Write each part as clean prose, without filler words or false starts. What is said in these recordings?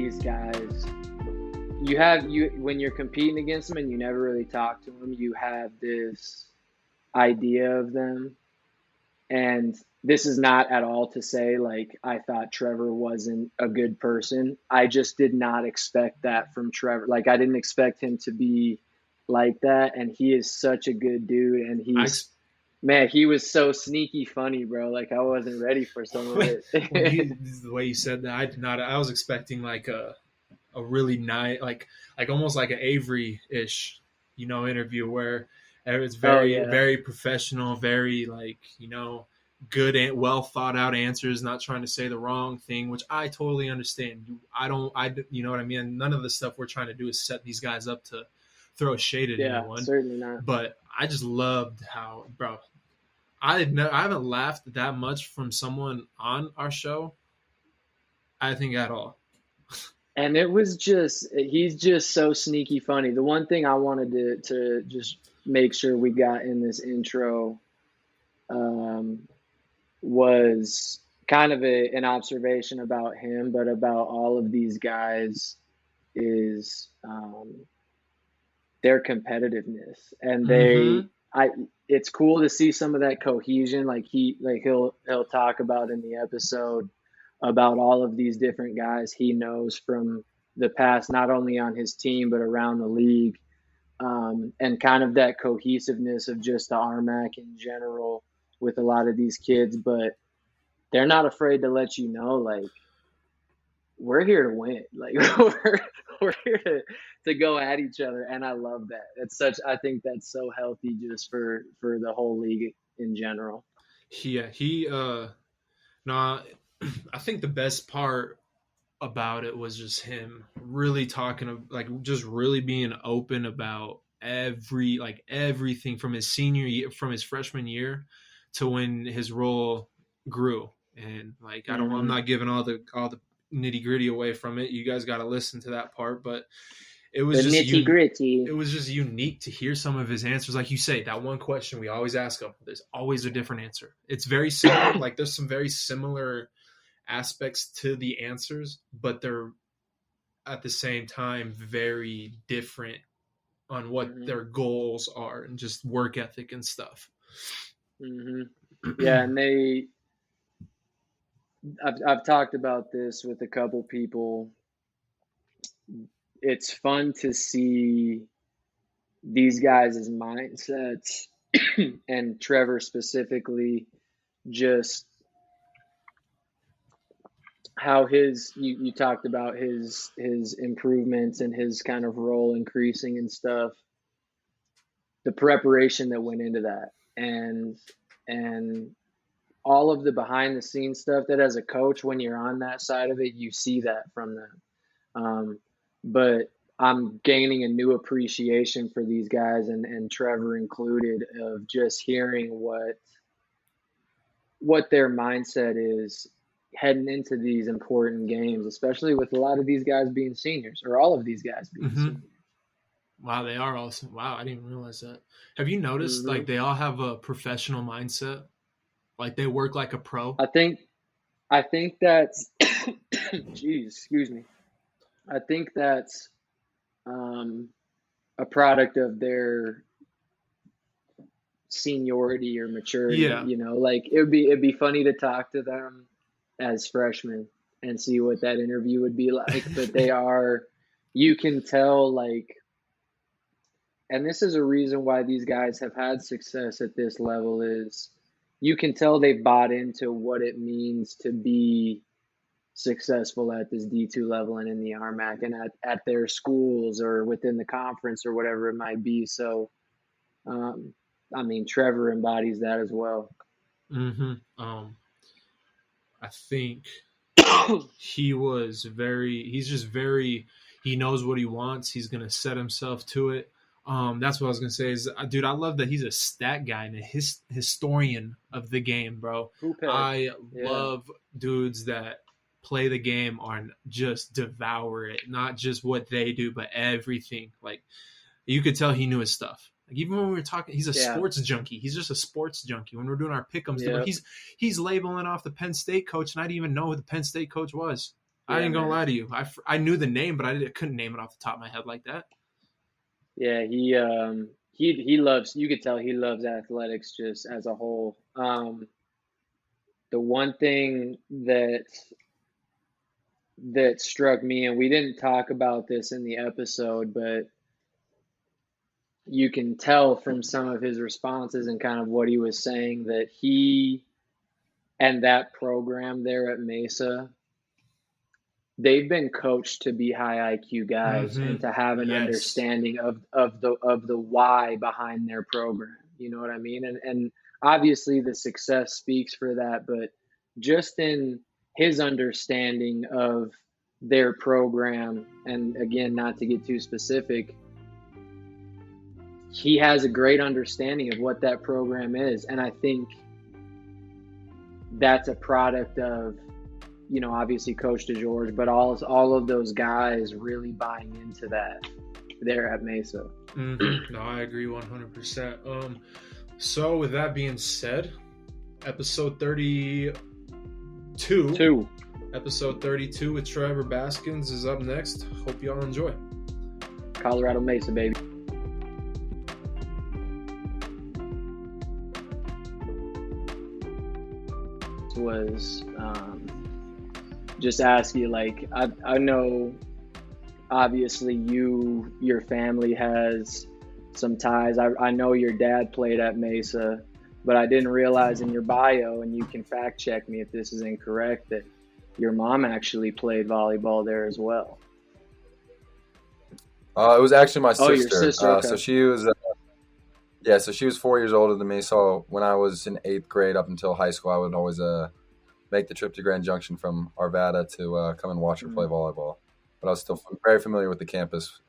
these guys, when you're competing against them and you never really talk to them, you have this idea of them. And this is not at all to say like I thought Trevor wasn't a good person. I just did not expect that from Trevor. Like I didn't expect him to be like that, and he is such a good dude, and he was so sneaky funny, bro. Like I wasn't ready for some of it. The way you said that, I did not. I was expecting like a really nice, like almost like an Avery-ish, interview where it's very professional, very like, good and well thought out answers, not trying to say the wrong thing, which I totally understand. You know what I mean? None of the stuff we're trying to do is set these guys up to throw shade at anyone. Certainly not. But I just loved how, bro, I haven't laughed that much from someone on our show, I think, at all. And it was he's just so sneaky funny. The one thing I wanted to just make sure we got in this intro was kind of an observation about him, but about all of these guys is their competitiveness. And it's cool to see some of that cohesion. Like he'll talk about in the episode about all of these different guys he knows from the past, not only on his team, but around the league. And kind of that cohesiveness of just the RMAC in general with a lot of these kids, but they're not afraid to let you know, like, we're here to win. Like we're here to go at each other. And I love that. I think that's so healthy just for the whole league in general. Yeah. I think the best part about it was just him really talking, like just really being open about everything from his senior year, from his freshman year to when his role grew. And like, I'm not giving all the nitty gritty away from it. You guys got to listen to that part, but it was nitty gritty. It was just unique to hear some of his answers. Like you say, that one question we always ask him, there's always a different answer. It's very similar. Like there's some very similar aspects to the answers, but they're at the same time very different on what their goals are and just work ethic and stuff. Yeah. And I've talked about this with a couple people. It's fun to see these guys' mindsets and Trevor specifically, just how you talked about his improvements and his kind of role increasing and stuff, the preparation that went into that, and all of the behind the scenes stuff that as a coach, when you're on that side of it, you see that from them. But I'm gaining a new appreciation for these guys, and Trevor included, of just hearing what their mindset is heading into these important games, especially with a lot of these guys being seniors, or all of these guys being seniors. Wow, they are awesome. Wow, I didn't realize that. Have you noticed like they all have a professional mindset? Like they work like a pro? I think that's geez, excuse me. I think that's a product of their seniority or maturity. Yeah. Like it'd be funny to talk to them as freshmen and see what that interview would be like. But you can tell, like, and this is a reason why these guys have had success at this level, is you can tell they've bought into what it means to be successful at this D2 level and in the RMAC and at their schools or within the conference or whatever it might be. So, Trevor embodies that as well. I think he knows what he wants. He's going to set himself to it. That's what I was going to say is, dude, I love that he's a stat guy and a historian of the game, bro. I love dudes that play the game or just devour it, not just what they do, but everything. Like, you could tell he knew his stuff. Like, even when we were talking, he's a sports junkie. He's just a sports junkie. When we're doing our pick'ems, he's labeling off the Penn State coach, and I didn't even know who the Penn State coach was. I ain't gonna lie to you. I knew the name, but I couldn't name it off the top of my head like that. Yeah, he loves. You could tell he loves athletics just as a whole. The one thing that struck me, and we didn't talk about this in the episode, but you can tell from some of his responses and kind of what he was saying that he and that program there at Mesa, they've been coached to be high IQ guys and to have an understanding of the why behind their program. You know what I mean? And obviously the success speaks for that, but just in his understanding of their program, and again, not to get too specific, he has a great understanding of what that program is. And I think that's a product of, you know, obviously Coach DeGeorge, but all of those guys really buying into that there at Mesa. No, I agree 100%. So with that being said, episode 32 with Trevor Baskins is up next. Hope y'all enjoy. Colorado Mesa, baby. Was just ask you, like, I know obviously your family has some ties. I know your dad played at Mesa, but I didn't realize in your bio, and you can fact check me if this is incorrect, that your mom actually played volleyball there as well. It was actually my sister. Oh, your sister. Okay. So she was so she was 4 years older than me. So when I was in 8th grade up until high school, I would always make the trip to Grand Junction from Arvada to come and watch her play volleyball. But I was still very familiar with the campus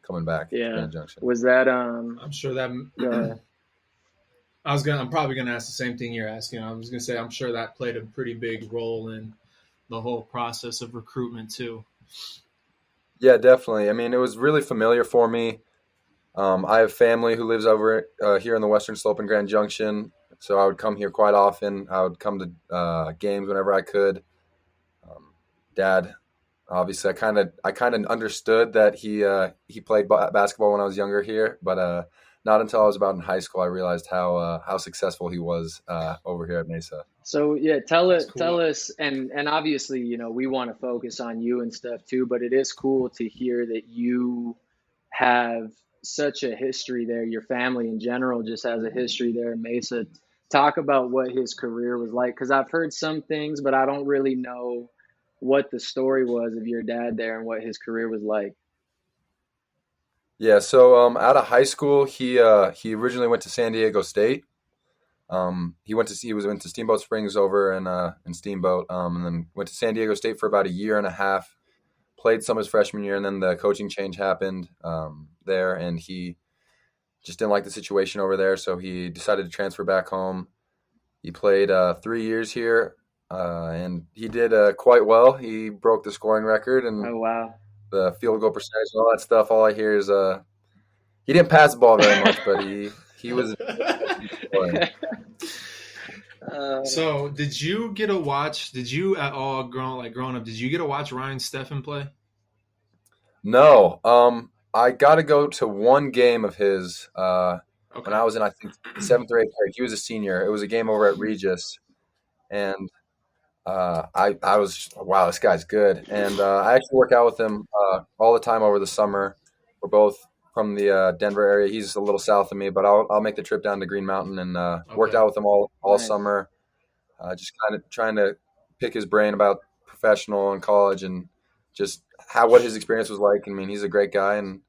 coming back to Grand Junction. Was that I'm sure that I'm probably gonna ask the same thing you're asking. I was gonna say I'm sure that played a pretty big role in the whole process of recruitment too. Yeah, definitely. I mean, it was really familiar for me. I have family who lives over here in the Western Slope in Grand Junction, so I would come here quite often. I would come to games whenever I could. Dad, obviously, I kind of understood that he played basketball when I was younger here, but not until I was about in high school I realized how successful he was over here at Mesa. So yeah, tell us, and obviously, you know, we want to focus on you and stuff too, but it is cool to hear that you have such a history there. Your family in general just has a history there at Mesa. Talk about what his career was like, because I've heard some things, but I don't really know what the story was of your dad there and what his career was like. Yeah, so out of high school, he originally went to San Diego State. He went to Steamboat Springs over in Steamboat, and then went to San Diego State for about a year and a half. Played some his freshman year, and then the coaching change happened there, and he just didn't like the situation over there, so he decided to transfer back home. He played 3 years here, and he did quite well. He broke the scoring record and the field goal percentage and all that stuff. All I hear is he didn't pass the ball very much, but he was. So did you get to watch? Did you at all growing up? Did you get to watch Ryan Steffen play? No. I got to go to one game of his when I was in, I think, 7th or 8th grade. He was a senior. It was a game over at Regis, and I was, wow, this guy's good. And I actually work out with him all the time over the summer. We're both from the Denver area. He's a little south of me, but I'll make the trip down to Green Mountain and worked out with him all nice. Summer. Just kind of trying to pick his brain about professional and college and just what his experience was like. I mean, he's a great guy, and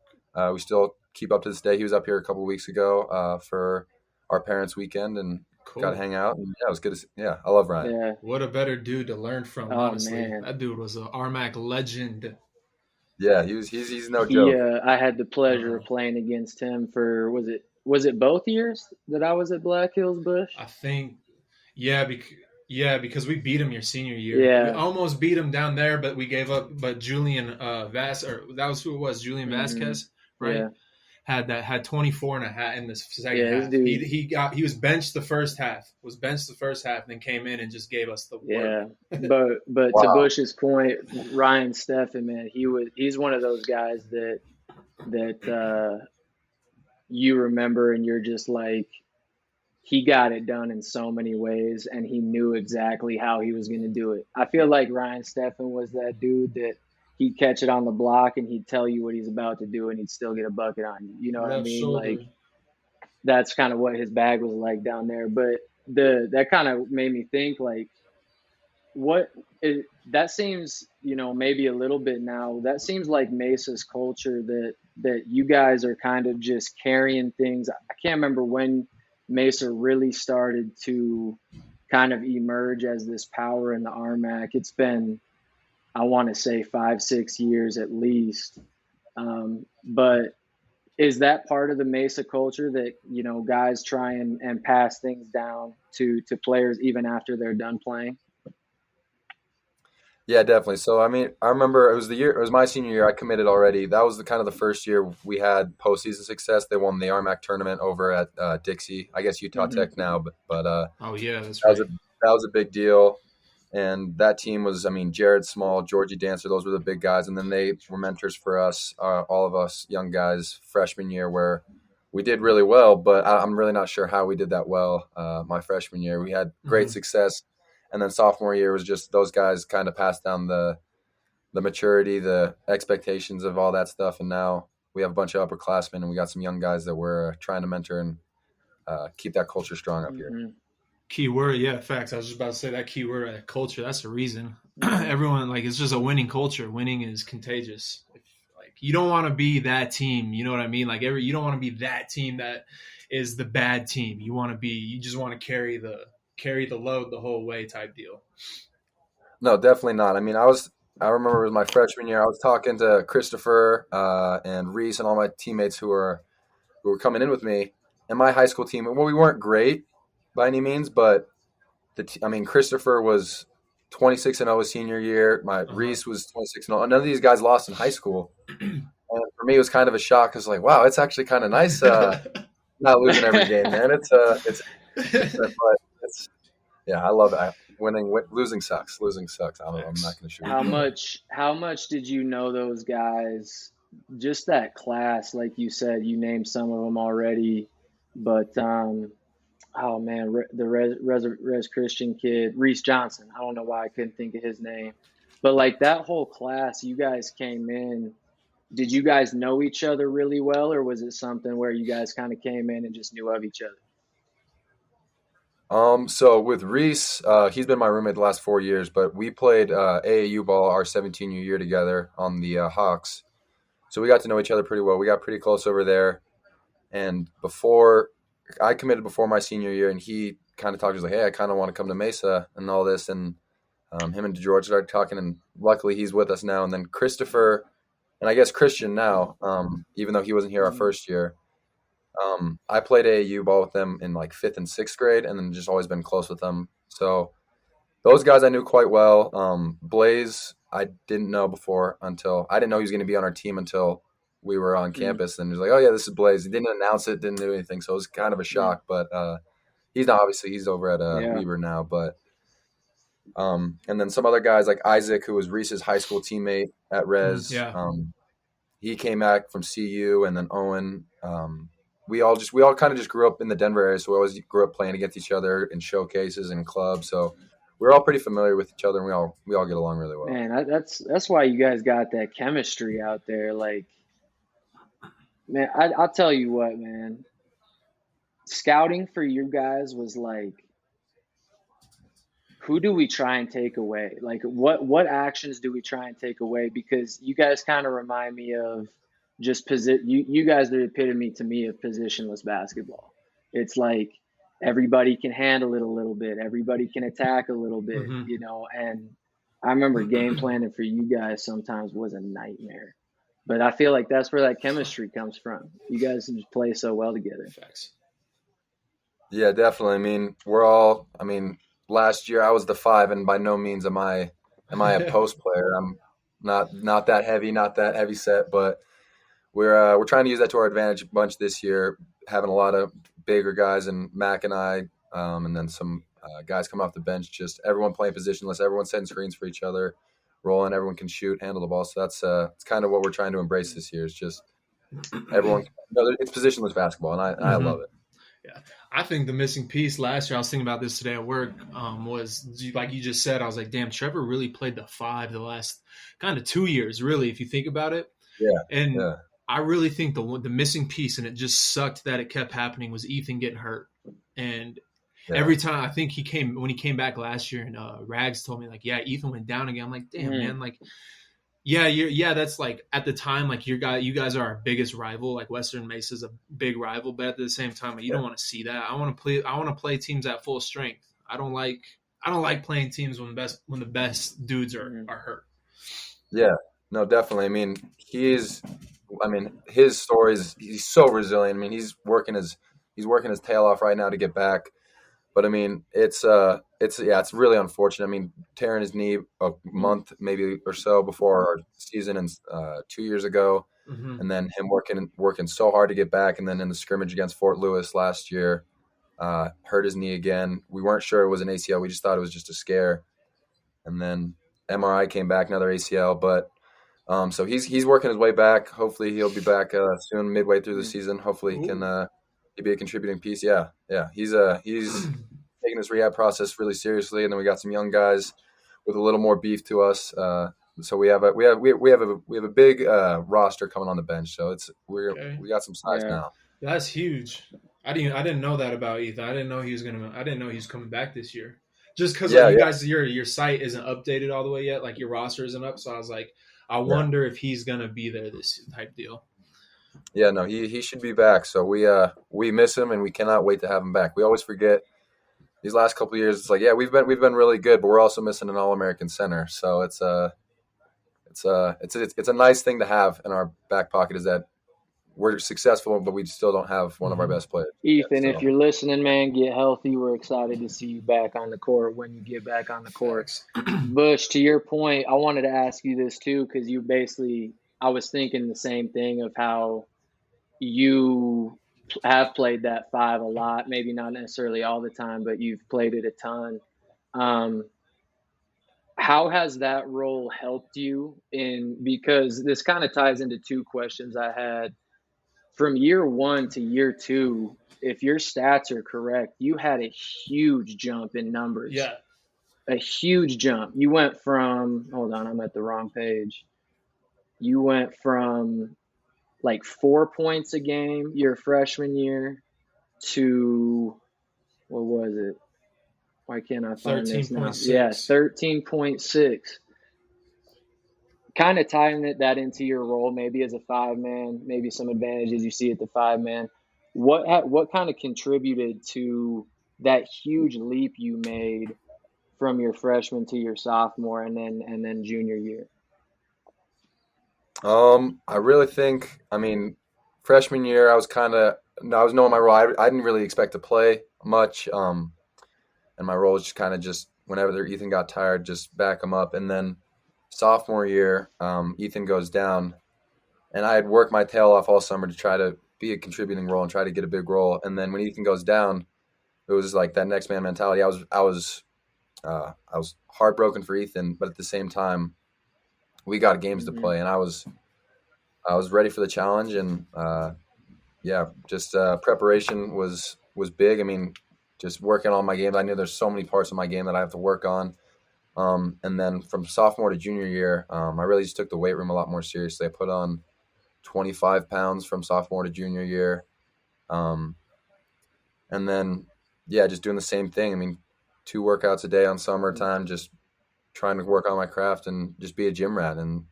we still keep up to this day. He was up here a couple of weeks ago for our parents' weekend and got to hang out. And, yeah, it was good. I love Ryan. Yeah. What a better dude to learn from, honestly. Man. That dude was an RMAC legend. Yeah, he's no joke. I had the pleasure of playing against him for, was it both years that I was at Black Hills Bush? I think, because we beat him your senior year. Yeah. We almost beat him down there, but we gave up. But Julian that was who it was, Julian Vasquez, right? had 24 and a half in the second Yeah, half. He was benched the first half, and then came in and just gave us the work. Yeah, but Wow. To Bush's point, Ryan Steffen, man, he's one of those guys that you remember and you're just like, he got it done in so many ways and he knew exactly how he was going to do it. I feel like Ryan Steffen was that dude that he'd catch it on the block and he'd tell you what he's about to do and he'd still get a bucket on you. You know what I mean? Shoulder. Like, that's kind of what his bag was like down there. But that kind of made me think, like, that seems, maybe a little bit now, that seems like Mesa's culture that you guys are kind of just carrying things. I can't remember when Mesa really started to kind of emerge as this power in the RMAC. It's been, I want to say 5-6 years at least. But is that part of the Mesa culture that, guys try and pass things down to players even after they're done playing? Yeah, definitely. So, I mean, I remember it was my senior year. I committed already. That was the first year we had postseason success. They won the RMAC tournament over at Dixie. I guess Utah Tech now, but oh yeah, that's right. That was a big deal. And that team was, I mean, Jared Small, Georgie Dancer, those were the big guys. And then they were mentors for us, all of us young guys, freshman year, where we did really well. But I'm really not sure how we did that well my freshman year. We had great success. And then sophomore year was just those guys kind of passed down the maturity, the expectations of all that stuff. And now we have a bunch of upperclassmen and we got some young guys that we're trying to mentor and keep that culture strong up here. Key word, yeah, facts. I was just about to say that key word, culture. That's the reason. Everyone, like, it's just a winning culture. Winning is contagious. Like, you don't want to be that team. You know what I mean? Like, you don't want to be that team that is the bad team. You just want to carry the load the whole way type deal. No, definitely not. I mean, I remember it was my freshman year. I was talking to Christopher and Reese and all my teammates who were coming in with me. And my high school team, well, we weren't great by any means, but Christopher was 26-0 his senior year. Reese was 26-0. None of these guys lost in high school. And for me, it was kind of a shock because, like, wow, it's actually kind of nice not losing every game, man. Yeah, I love it. Losing sucks. I'm not going to shoot. How much did you know those guys? Just that class, like you said, you named some of them already, but oh man, the Res Christian kid, Reese Johnson. I don't know why I couldn't think of his name, but like that whole class, you guys came in. Did you guys know each other really well, or was it something where you guys kind of came in and just knew of each other? So with Reese, he's been my roommate the last 4 years, but we played AAU ball our 17th year together on the Hawks. So we got to know each other pretty well. We got pretty close over there. And I committed before my senior year, and he kind of talked. He was like, "Hey, I kind of want to come to Mesa and all this." And him and George started talking, and luckily he's with us now. And then Christopher, and I guess Christian now, even though he wasn't here our first year. I played AAU ball with them in like 5th and 6th grade, and then just always been close with them. So those guys I knew quite well. Blaze, I didn't know before I didn't know he was going to be on our team until we were on campus. And he was like, "Oh yeah, this is Blaze." He didn't announce it, didn't do anything. So it was kind of a shock, but he's over at Weber now. But and then some other guys like Isaac, who was Reese's high school teammate at Res. He came back from CU, and then Owen. We all kind of just grew up in the Denver area, so we always grew up playing against each other in showcases and clubs. So we're all pretty familiar with each other, and we all get along really well. Man, that's why you guys got that chemistry out there. Like, man, I'll tell you what, man. Scouting for you guys was like, who do we try and take away? Like, what actions do we try and take away? Because you guys kind of remind me of just you guys are the epitome to me of positionless basketball. It's like everybody can handle it a little bit, everybody can attack a little bit, and I remember game planning for you guys sometimes was a nightmare. But I feel like that's where that chemistry comes from. You guys just play so well together. Yeah, definitely. Last year I was the 5, and by no means am I a post player. I'm not that heavy set, but we're trying to use that to our advantage a bunch this year, having a lot of bigger guys and Mac and I, and then some guys coming off the bench, just everyone playing positionless, everyone setting screens for each other, rolling, everyone can shoot, handle the ball. So that's it's kind of what we're trying to embrace this year. Is just everyone. It's positionless basketball, and I love it. Yeah, I think the missing piece last year, I was thinking about this today at work, was like you just said, I was like, damn, Trevor really played the 5 the last kind of 2 years, really, if you think about it. Yeah. And I really think the missing piece, and it just sucked that it kept happening, was Ethan getting hurt. And every time, I think when he came back last year, and Rags told me, like, yeah, Ethan went down again. I'm like, damn, man, like, that's like at the time, like you guys are our biggest rival. Like Western Mesa is a big rival, but at the same time, like, you don't want to see that. I want to play teams at full strength. I don't like playing teams when the best dudes are hurt. Yeah, no, definitely. I mean, his story is he's so resilient. I mean, he's working his tail off right now to get back. But I mean, it's really unfortunate. I mean, tearing his knee a month maybe or so before our season and 2 years ago, and then him working so hard to get back, and then in the scrimmage against Fort Lewis last year, hurt his knee again. We weren't sure it was an ACL. We just thought it was just a scare, and then MRI came back, another ACL. But so he's working his way back. Hopefully he'll be back soon, midway through the season. Hopefully he can be a contributing piece. Yeah. He's taking this rehab process really seriously, and then we got some young guys with a little more beef to us. So we have a big roster coming on the bench. So we got some size now. That's huge. I didn't know that about Ethan. I didn't know he was coming back this year. Just because you guys, your site isn't updated all the way yet, like your roster isn't up. So I was like, I wonder if he's gonna be there this type deal. Yeah, no, he should be back. So we miss him, and we cannot wait to have him back. We always forget these last couple of years. It's like, yeah, we've been really good, but we're also missing an All-American center. So it's a nice thing to have in our back pocket, is that we're successful, but we still don't have one of our best players. Ethan, if you're listening, man, get healthy. We're excited to see you back on the court when you get back on the court. Bush, to your point, I wanted to ask you this too, because I was thinking the same thing of how you have played that 5 a lot, maybe not necessarily all the time, but you've played it a ton. How has that role helped you because this kind of ties into 2 questions I had. From year 1 to year 2, if your stats are correct, you had a huge jump in numbers. Yeah. A huge jump. You went from, hold on, I'm at the wrong page. You went from like 4 points a game your freshman year to, what was it? Why can't I find this now? 13.6. Yeah, 13.6. Kind of tying that into your role, maybe as a 5-man, maybe some advantages you see at the 5-man. What kind of contributed to that huge leap you made from your freshman to your sophomore and then junior year? I really think, freshman year I was knowing my role. I didn't really expect to play much, and my role was just whenever Ethan got tired, just back him up. And then sophomore year, Ethan goes down, and I had worked my tail off all summer to try to be a contributing role and try to get a big role. And then when Ethan goes down, it was like that next man mentality. I was heartbroken for Ethan, but at the same time, we got games to play, and I was ready for the challenge. And preparation was big. Just working on my game. I knew there's so many parts of my game that I have to work on. And then from sophomore to junior year, I really just took the weight room a lot more seriously. I put on 25 pounds from sophomore to junior year. And then, just doing the same thing. 2 workouts a day on summertime, just trying to work on my craft and just be a gym rat. And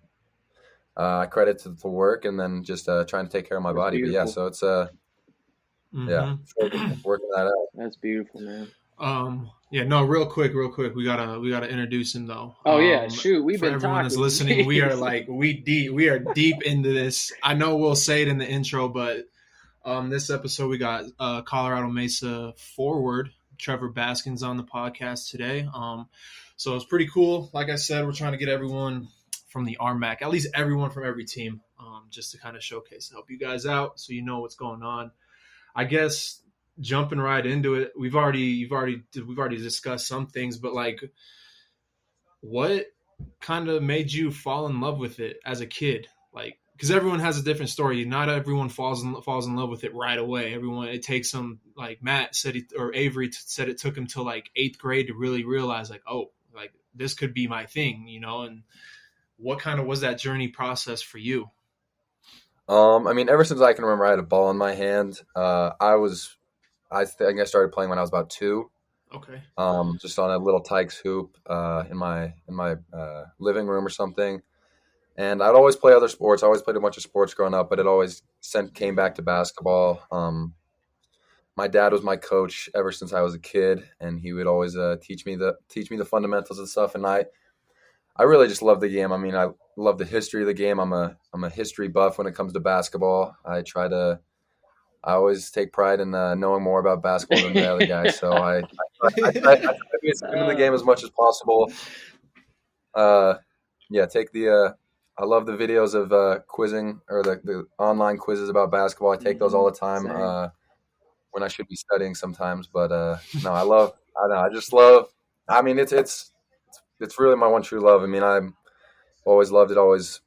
I credit to the work, and then just trying to take care of my body. Beautiful. But so it's working that out. That's beautiful, man. Real quick. We gotta introduce him though. Oh yeah, shoot. We've been everyone talking. That's listening. We are we are deep into this. I know we'll say it in the intro, but this episode we got Colorado Mesa forward Trevor Baskin's on the podcast today. So it's pretty cool. Like I said, we're trying to get everyone from the RMAC, at least everyone from every team, just to kind of showcase, help you guys out so you know what's going on. I guess jumping right into it, we've already discussed some things, but like, what kind of made you fall in love with it as a kid? Like, because everyone has a different story. Not everyone falls in love with it right away. It takes them, like Matt said, or Avery said it took him till like 8th grade to really realize, like, oh, like this could be my thing, you know. And what kind of was that journey process for you? I mean, ever since I can remember, I had a ball in my hand. I think I started playing when I was about 2. Okay. Just on a little Tykes hoop in my living room or something. And I'd always play other sports. I always played a bunch of sports growing up, but it always came back to basketball. My dad was my coach ever since I was a kid, and he would always teach me the fundamentals and stuff. And I really just love the game. I mean, I love the history of the game. I'm a history buff when it comes to basketball. I always take pride in knowing more about basketball than the other guys. So I try to be in the game as much as possible. I love the videos of quizzing or the online quizzes about basketball. I take those all the time when I should be studying sometimes. But no, I just love. I mean, it's really my one true love. I mean, I've always loved it. Always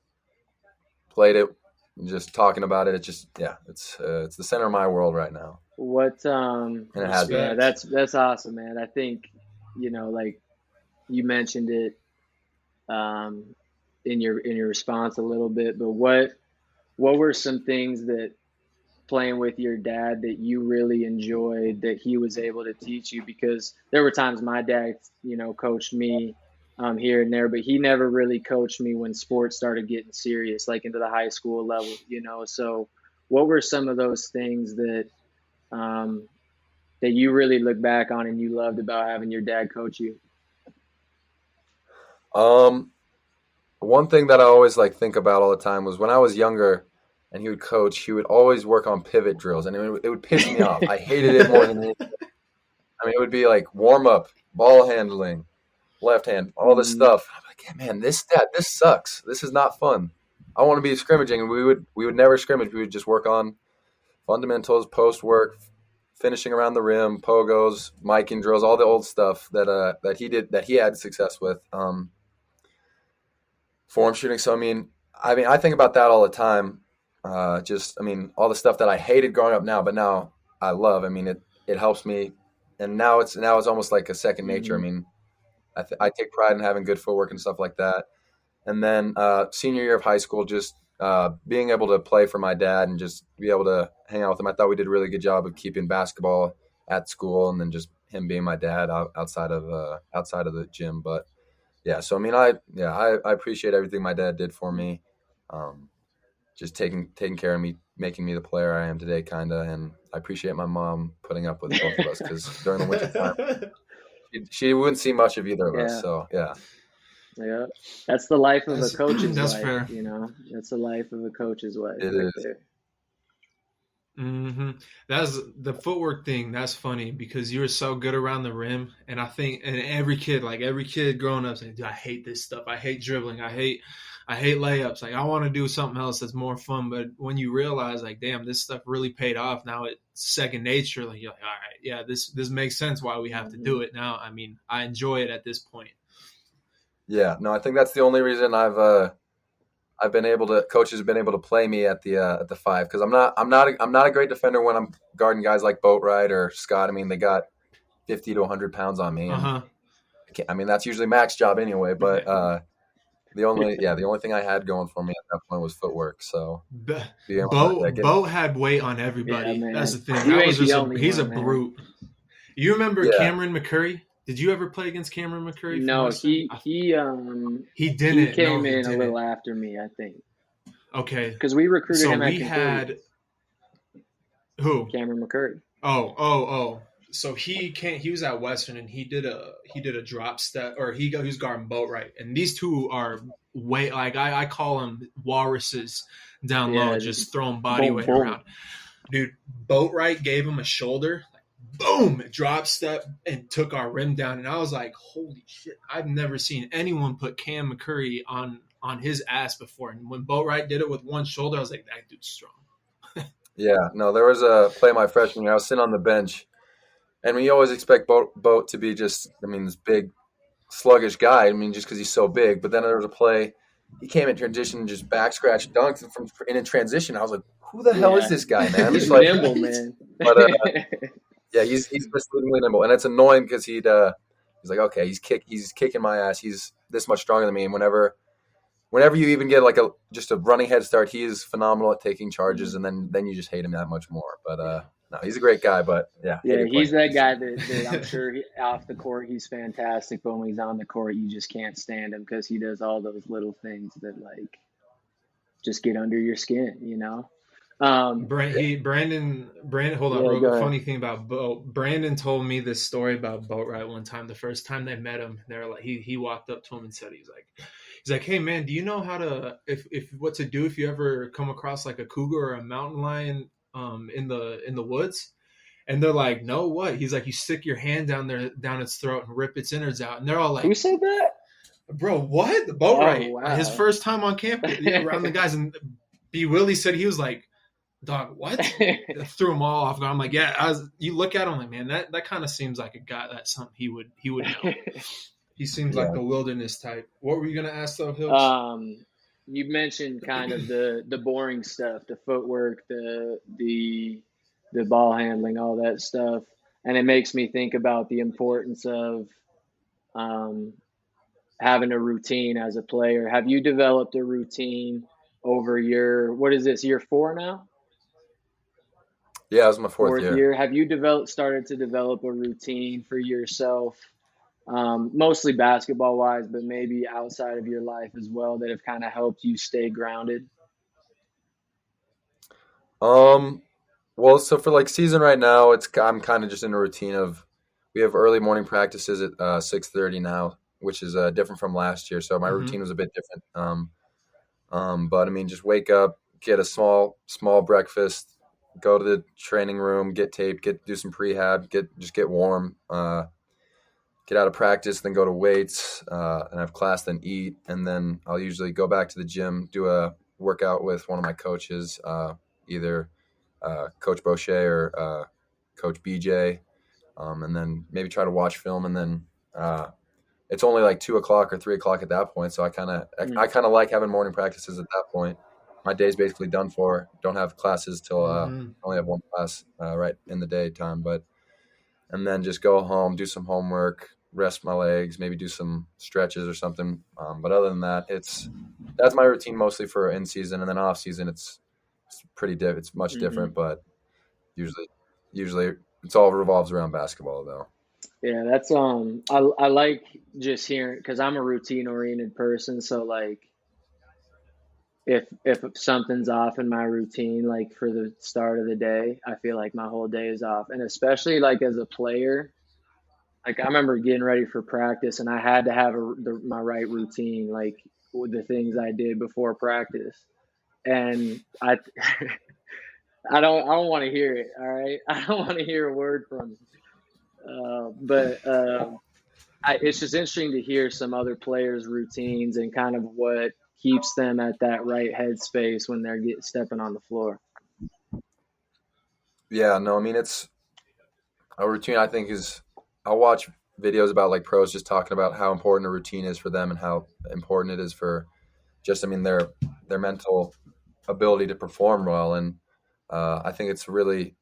played it. Just talking about it, it's the center of my world right now. And it has been. Yeah, that's awesome, man. I think, you know, like you mentioned it in your response a little bit, but what were some things that playing with your dad that you really enjoyed that he was able to teach you? Because there were times my dad, you know, coached me here and there, but he never really coached me when sports started getting serious, like into the high school level, you know. So what were some of those things that that you really look back on and you loved about having your dad coach you? One thing that I always think about all the time was when I was younger and he would coach, he would always work on pivot drills, and it would piss me off. I hated it more than anything. I mean, it would be like warm up, ball handling, left hand, all this stuff. I'm like, yeah, man, this sucks. This is not fun. I want to be scrimmaging, and we would never scrimmage. We would just work on fundamentals, post work, finishing around the rim, pogos, miking drills, all the old stuff that he had success with. Form shooting. So I think about that all the time. All the stuff that I hated growing up now, but now I love. I mean, it helps me, and now it's almost like a second nature. I mean, I take pride in having good footwork and stuff like that. And then senior year of high school, just being able to play for my dad and just be able to hang out with him. I thought we did a really good job of keeping basketball at school, and then just him being my dad outside of the gym. But yeah, so I appreciate everything my dad did for me. Just taking care of me, making me the player I am today, kind of. And I appreciate my mom putting up with both of us, because during the winter time, she wouldn't see much of either of us. So yeah. Yeah, that's the life of a coach's that's life. Fair. You know, that's the life of a coach's life. It is. There. Mm-hmm. That's the footwork thing. That's funny because you were so good around the rim, and I think, and every kid growing up saying, "Dude, I hate this stuff. I hate dribbling. I hate layups. Like, I want to do something else that's more fun." But when you realize, like, damn, this stuff really paid off. Now it's second nature. Like, you're like, all right, yeah, this makes sense why we have to do it now. I mean, I enjoy it at this point. Yeah, no, I think that's the only reason coaches have been able to play me at the 5, because I'm not a great defender when I'm guarding guys like Boatwright or Scott. I mean, they got 50 to 100 pounds on me. And that's usually Mac's job anyway. But the only thing I had going for me at that point was footwork. So Bo had weight on everybody. Yeah, that's the thing. He's a brute. You remember Cameron McCurry? Did you ever play against Cameron McCurry? No, he didn't. He came in a little after me, I think. Okay. Because we recruited him. We had who? Cameron McCurry. Oh. So he was at Western, and he did a drop step, or he was guarding Boatwright, and these two are way, like, I call them walruses down low, just throwing body weight around. Dude, Boatwright gave him a shoulder. Boom, drop step, and took our rim down. And I was like, holy shit, I've never seen anyone put Cam McCurry on on his ass before. And when Boatwright did it with one shoulder, I was like, that dude's strong. Yeah, no, there was a play my freshman year. I was sitting on the bench, and we always expect Boat to be just, this big, sluggish guy. Just because he's so big. But then there was a play, he came in transition and just back scratch dunked in transition. I was like, who the hell is this guy, man? He's nimble, man. But yeah, he's misleadingly nimble, and it's annoying because he's like, okay, he's kicking my ass. He's this much stronger than me, and whenever you even get like just a running head start, he is phenomenal at taking charges, and then you just hate him that much more. But no, he's a great guy. But yeah, he's that guy that I'm sure off the court he's fantastic, but when he's on the court, you just can't stand him because he does all those little things that like just get under your skin, you know. Brandon, hold on, real funny thing about Boat. Brandon told me this story about Boatwright one time. The first time they met him, they're like, he walked up to him and said, he's like, hey man, do you know how to if what to do if you ever come across like a cougar or a mountain lion in the woods? And they're like, no, what? He's like, you stick your hand down its throat and rip its innards out. And they're all like, who said that? Bro, what? Boatwright. Oh, wow. His first time on campus around the guys, and B. Willie said he was like, dog, what? Threw them all off. I'm like, yeah. You look at him like, man, that kind of seems like a guy that's something he would know. He seems like the wilderness type. What were you gonna ask though, Hills? You mentioned kind of the boring stuff, the footwork, the ball handling, all that stuff, and it makes me think about the importance of having a routine as a player. Have you developed a routine over what is this, year 4 now? Yeah, it was my fourth year. Have you started to develop a routine for yourself, mostly basketball wise, but maybe outside of your life as well, that have kind of helped you stay grounded? Well, so for like season right now, I'm kind of just in a routine of, we have early morning practices at 6:30 now, which is different from last year. So my routine was a bit different. But just wake up, get a small breakfast, go to the training room, get taped, do some prehab, get warm, get out of practice, then go to weights, and have class, then eat, and then I'll usually go back to the gym, do a workout with one of my coaches, either Coach Boucher or Coach BJ, and then maybe try to watch film, and then it's only like 2 o'clock or 3 o'clock at that point, so I kind of like having morning practices at that point. My day's basically done for. Don't have classes till only have one class right in the daytime, and then just go home, do some homework, rest my legs, maybe do some stretches or something. But other than that, that's my routine mostly for in season, and then off season it's much different, but usually it's all revolves around basketball though. Yeah, that's I like just hearing, because I'm a routine oriented person, so like if something's off in my routine, like for the start of the day, I feel like my whole day is off. And especially like as a player, like I remember getting ready for practice and I had to have my right routine, like with the things I did before practice. And I don't want to hear it. All right. I don't want to hear a word from you. But it's just interesting to hear some other players' routines and kind of what keeps them at that right headspace when they're stepping on the floor. Yeah, no, it's a routine. I think I'll watch videos about like pros just talking about how important a routine is for them and how important it is for just, their mental ability to perform well. And I think it's really,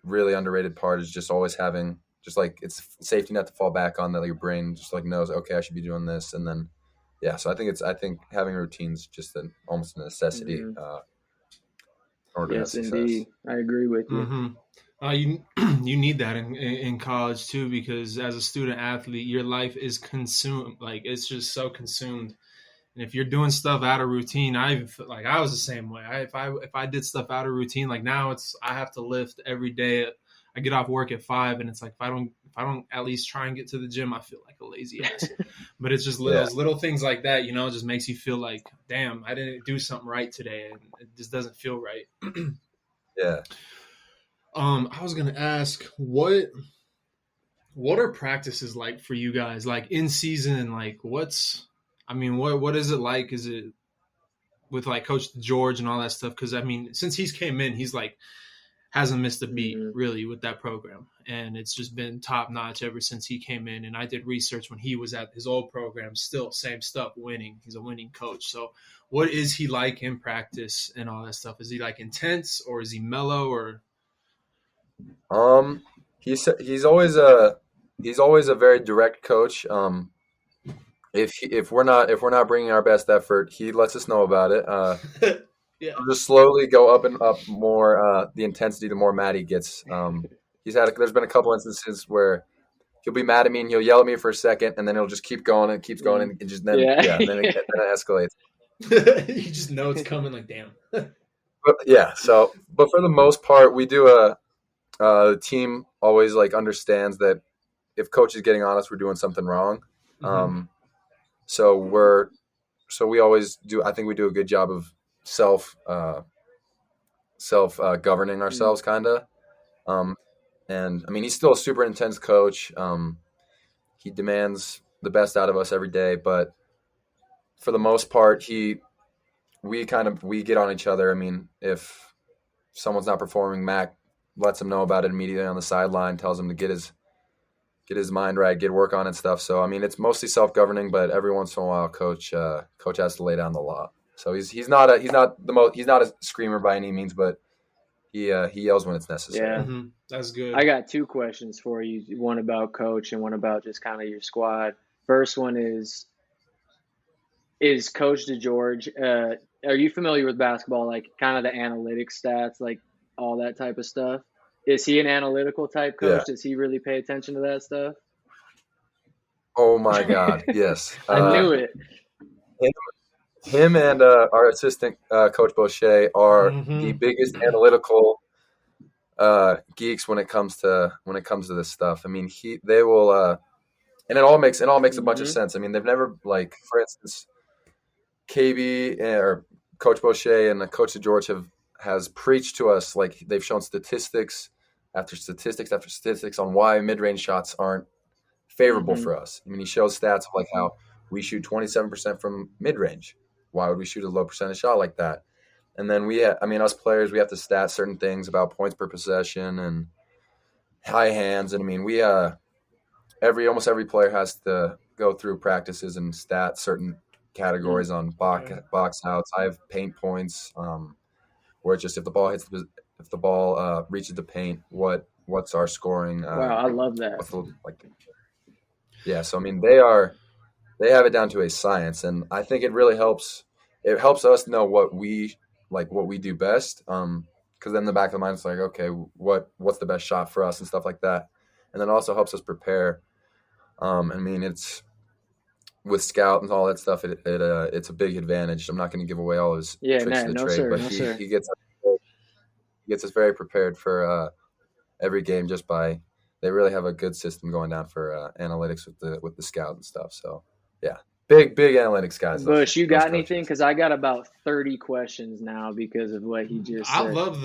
really underrated part is just always having, just like it's safety net to fall back on, that your brain just like knows, okay, I should be doing this. And then, yeah, so I think having routines just almost a necessity. Yes, indeed. I agree with you. You need that in college too, because as a student athlete, your life is consumed. Like it's just so consumed. And if you're doing stuff out of routine, I was the same way. If I did stuff out of routine, like now I have to lift every day. I get off work at 5, and it's like if I don't at least try and get to the gym, I feel like a lazy ass. But it's just little things like that, just makes you feel like, damn, I didn't do something right today, and it just doesn't feel right. Yeah. I was gonna ask, what are practices like for you guys, like in season, and like what is it like? Is it with like Coach George and all that stuff. Because I mean, since he's came in, he's like hasn't missed a beat really with that program, and it's just been top notch ever since he came in. And I did research when he was at his old program, still same stuff, winning. He's a winning coach. So what is he like in practice and all that stuff? Is he like intense, or is he mellow, or? He's always a very direct coach. If we're not bringing our best effort, he lets us know about it. Yeah. He'll just slowly go up and up more the intensity the more mad he gets. There's been a couple instances where he'll be mad at me and he'll yell at me for a second, and then he'll just keep going and keeps going, and then it escalates. You just know it's coming, like damn. But for the most part, we do the team always like understands that if coach is getting on us, we're doing something wrong. So we always do. I think we do a good job of self governing ourselves, kind of. And I mean, he's still a super intense coach. He demands the best out of us every day, but for the most part, we get on each other. I mean, if someone's not performing, Mac lets him know about it immediately on the sideline, tells him to get his mind right, get work on and stuff. So I mean, it's mostly self-governing, but every once in a while, coach has to lay down the law. So he's not a screamer by any means, but he yells when it's necessary. Yeah, that's good. I got two questions for you. One about coach and one about just kind of your squad. First one is Coach DeGeorge. Are you familiar with basketball? Like kind of the analytics stats, like all that type of stuff. Is he an analytical type coach? Yeah. Does he really pay attention to that stuff? Oh my God, yes. I knew it. Him and our assistant Coach Boucher are the biggest analytical geeks when it comes to this stuff. I mean, they will, and it all makes a bunch of sense. I mean, they've never, like, for instance, KB or Coach Boucher and Coach George has preached to us, like they've shown statistics after statistics after statistics on why mid-range shots aren't favorable for us. I mean, he shows stats of like how we shoot 27% from mid-range. Why would we shoot a low percentage shot like that? And then us players, we have to stat certain things about points per possession and high hands. And I mean, almost every player has to go through practices and stat certain categories on box outs. I have paint points, where it's just if the ball reaches the paint, what's our scoring? Wow, I love that. So I mean, they have it down to a science, and I think it really helps. It helps us know what we do best. Because then in the back of the mind, it's like, okay, what's the best shot for us and stuff like that, and then also helps us prepare. I mean, it's with scout and all that stuff. It's a big advantage. I'm not going to give away all his tricks of the trade, but he gets us very prepared for every game just by. They really have a good system going down for analytics with the scout and stuff. So yeah, big analytics guys. Bush, you got anything? Because I got about 30 questions now because of what he just said. I love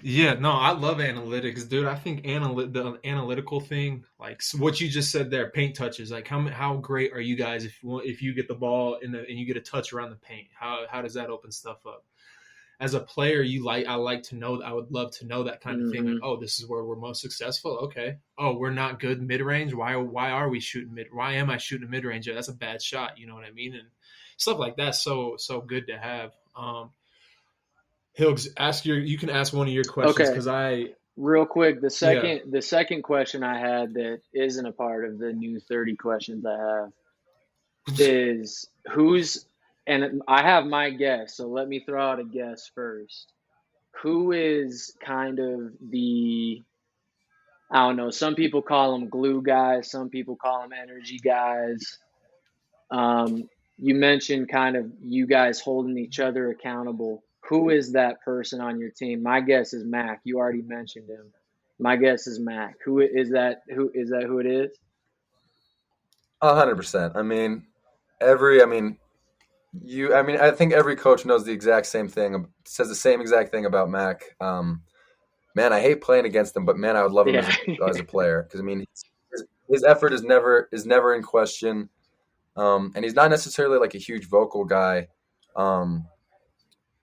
analytics, dude. I think the analytical thing, like what you just said there, paint touches. Like how great are you guys if you get the ball and you get a touch around the paint? How does that open stuff up? As a player, I would love to know that kind of thing. Like, oh, this is where we're most successful. Okay. Oh, we're not good mid-range. Why are we shooting why am I shooting mid-range? That's a bad shot. You know what I mean? And stuff like that. So good to have. Hills, you can ask one of your questions because real quick, the second question I had that isn't a part of the new 30 questions I have is and I have my guess, so let me throw out a guess first. Who is kind of I don't know, some people call them glue guys, some people call them energy guys. You mentioned kind of you guys holding each other accountable. Who is that person on your team? My guess is Mac. You already mentioned him. My guess is Mac. Who is that? Who it is? 100%. I think every coach knows the exact same thing, says the same exact thing about Mac. Man, I hate playing against him, but man, I would love him as a player because I mean, his effort is never in question, and he's not necessarily like a huge vocal guy,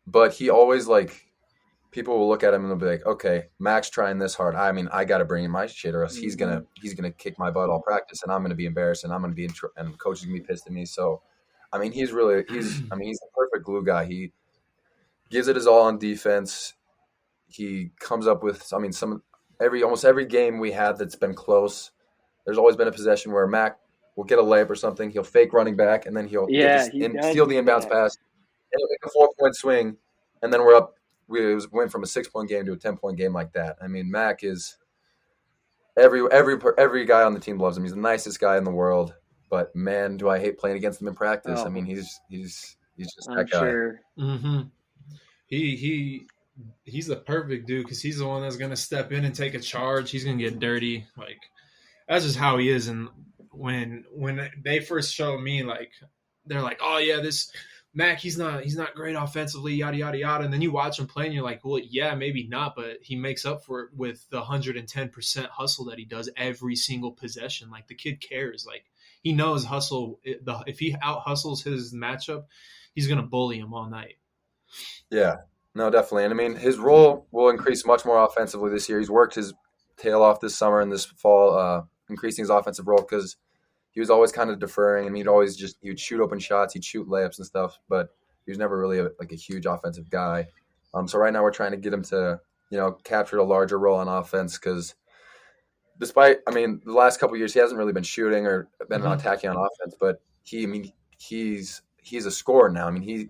but he always like people will look at him and they'll be like, okay, Mac's trying this hard. I mean, I got to bring in my shit, or else he's gonna kick my butt all practice, and I'm gonna be embarrassed, and I'm gonna be and coach is gonna be pissed at me. So, I mean, he's the perfect glue guy. He gives it his all on defense. He comes up with, I mean, almost every game we had that's been close, there's always been a possession where Mac will get a layup or something. He'll fake running back, and then he'll steal the inbounds pass, and he'll make a 4-point swing, and then we're up. We went from a 6-point game to a 10-point game like that. I mean, Mac is every guy on the team loves him. He's the nicest guy in the world. But man, do I hate playing against him in practice. I mean, he's just that guy. Sure. Mm-hmm. He's the perfect dude because he's the one that's gonna step in and take a charge. He's gonna get dirty. Like that's just how he is. And when they first showed me, like they're like, oh yeah, this Mac, he's not great offensively, yada yada yada. And then you watch him play, and you're like, well, yeah, maybe not, but he makes up for it with the 110% hustle that he does every single possession. Like the kid cares. Like he knows hustle. If he out hustles his matchup, he's gonna bully him all night. Yeah. No, definitely. And I mean, his role will increase much more offensively this year. He's worked his tail off this summer and this fall, increasing his offensive role because he was always kind of deferring, and he would shoot open shots, he'd shoot layups and stuff, but he was never really a huge offensive guy. So right now we're trying to get him to, capture a larger role on offense because despite, I mean, the last couple of years he hasn't really been shooting or been attacking on offense, but he's a scorer now. I mean, he's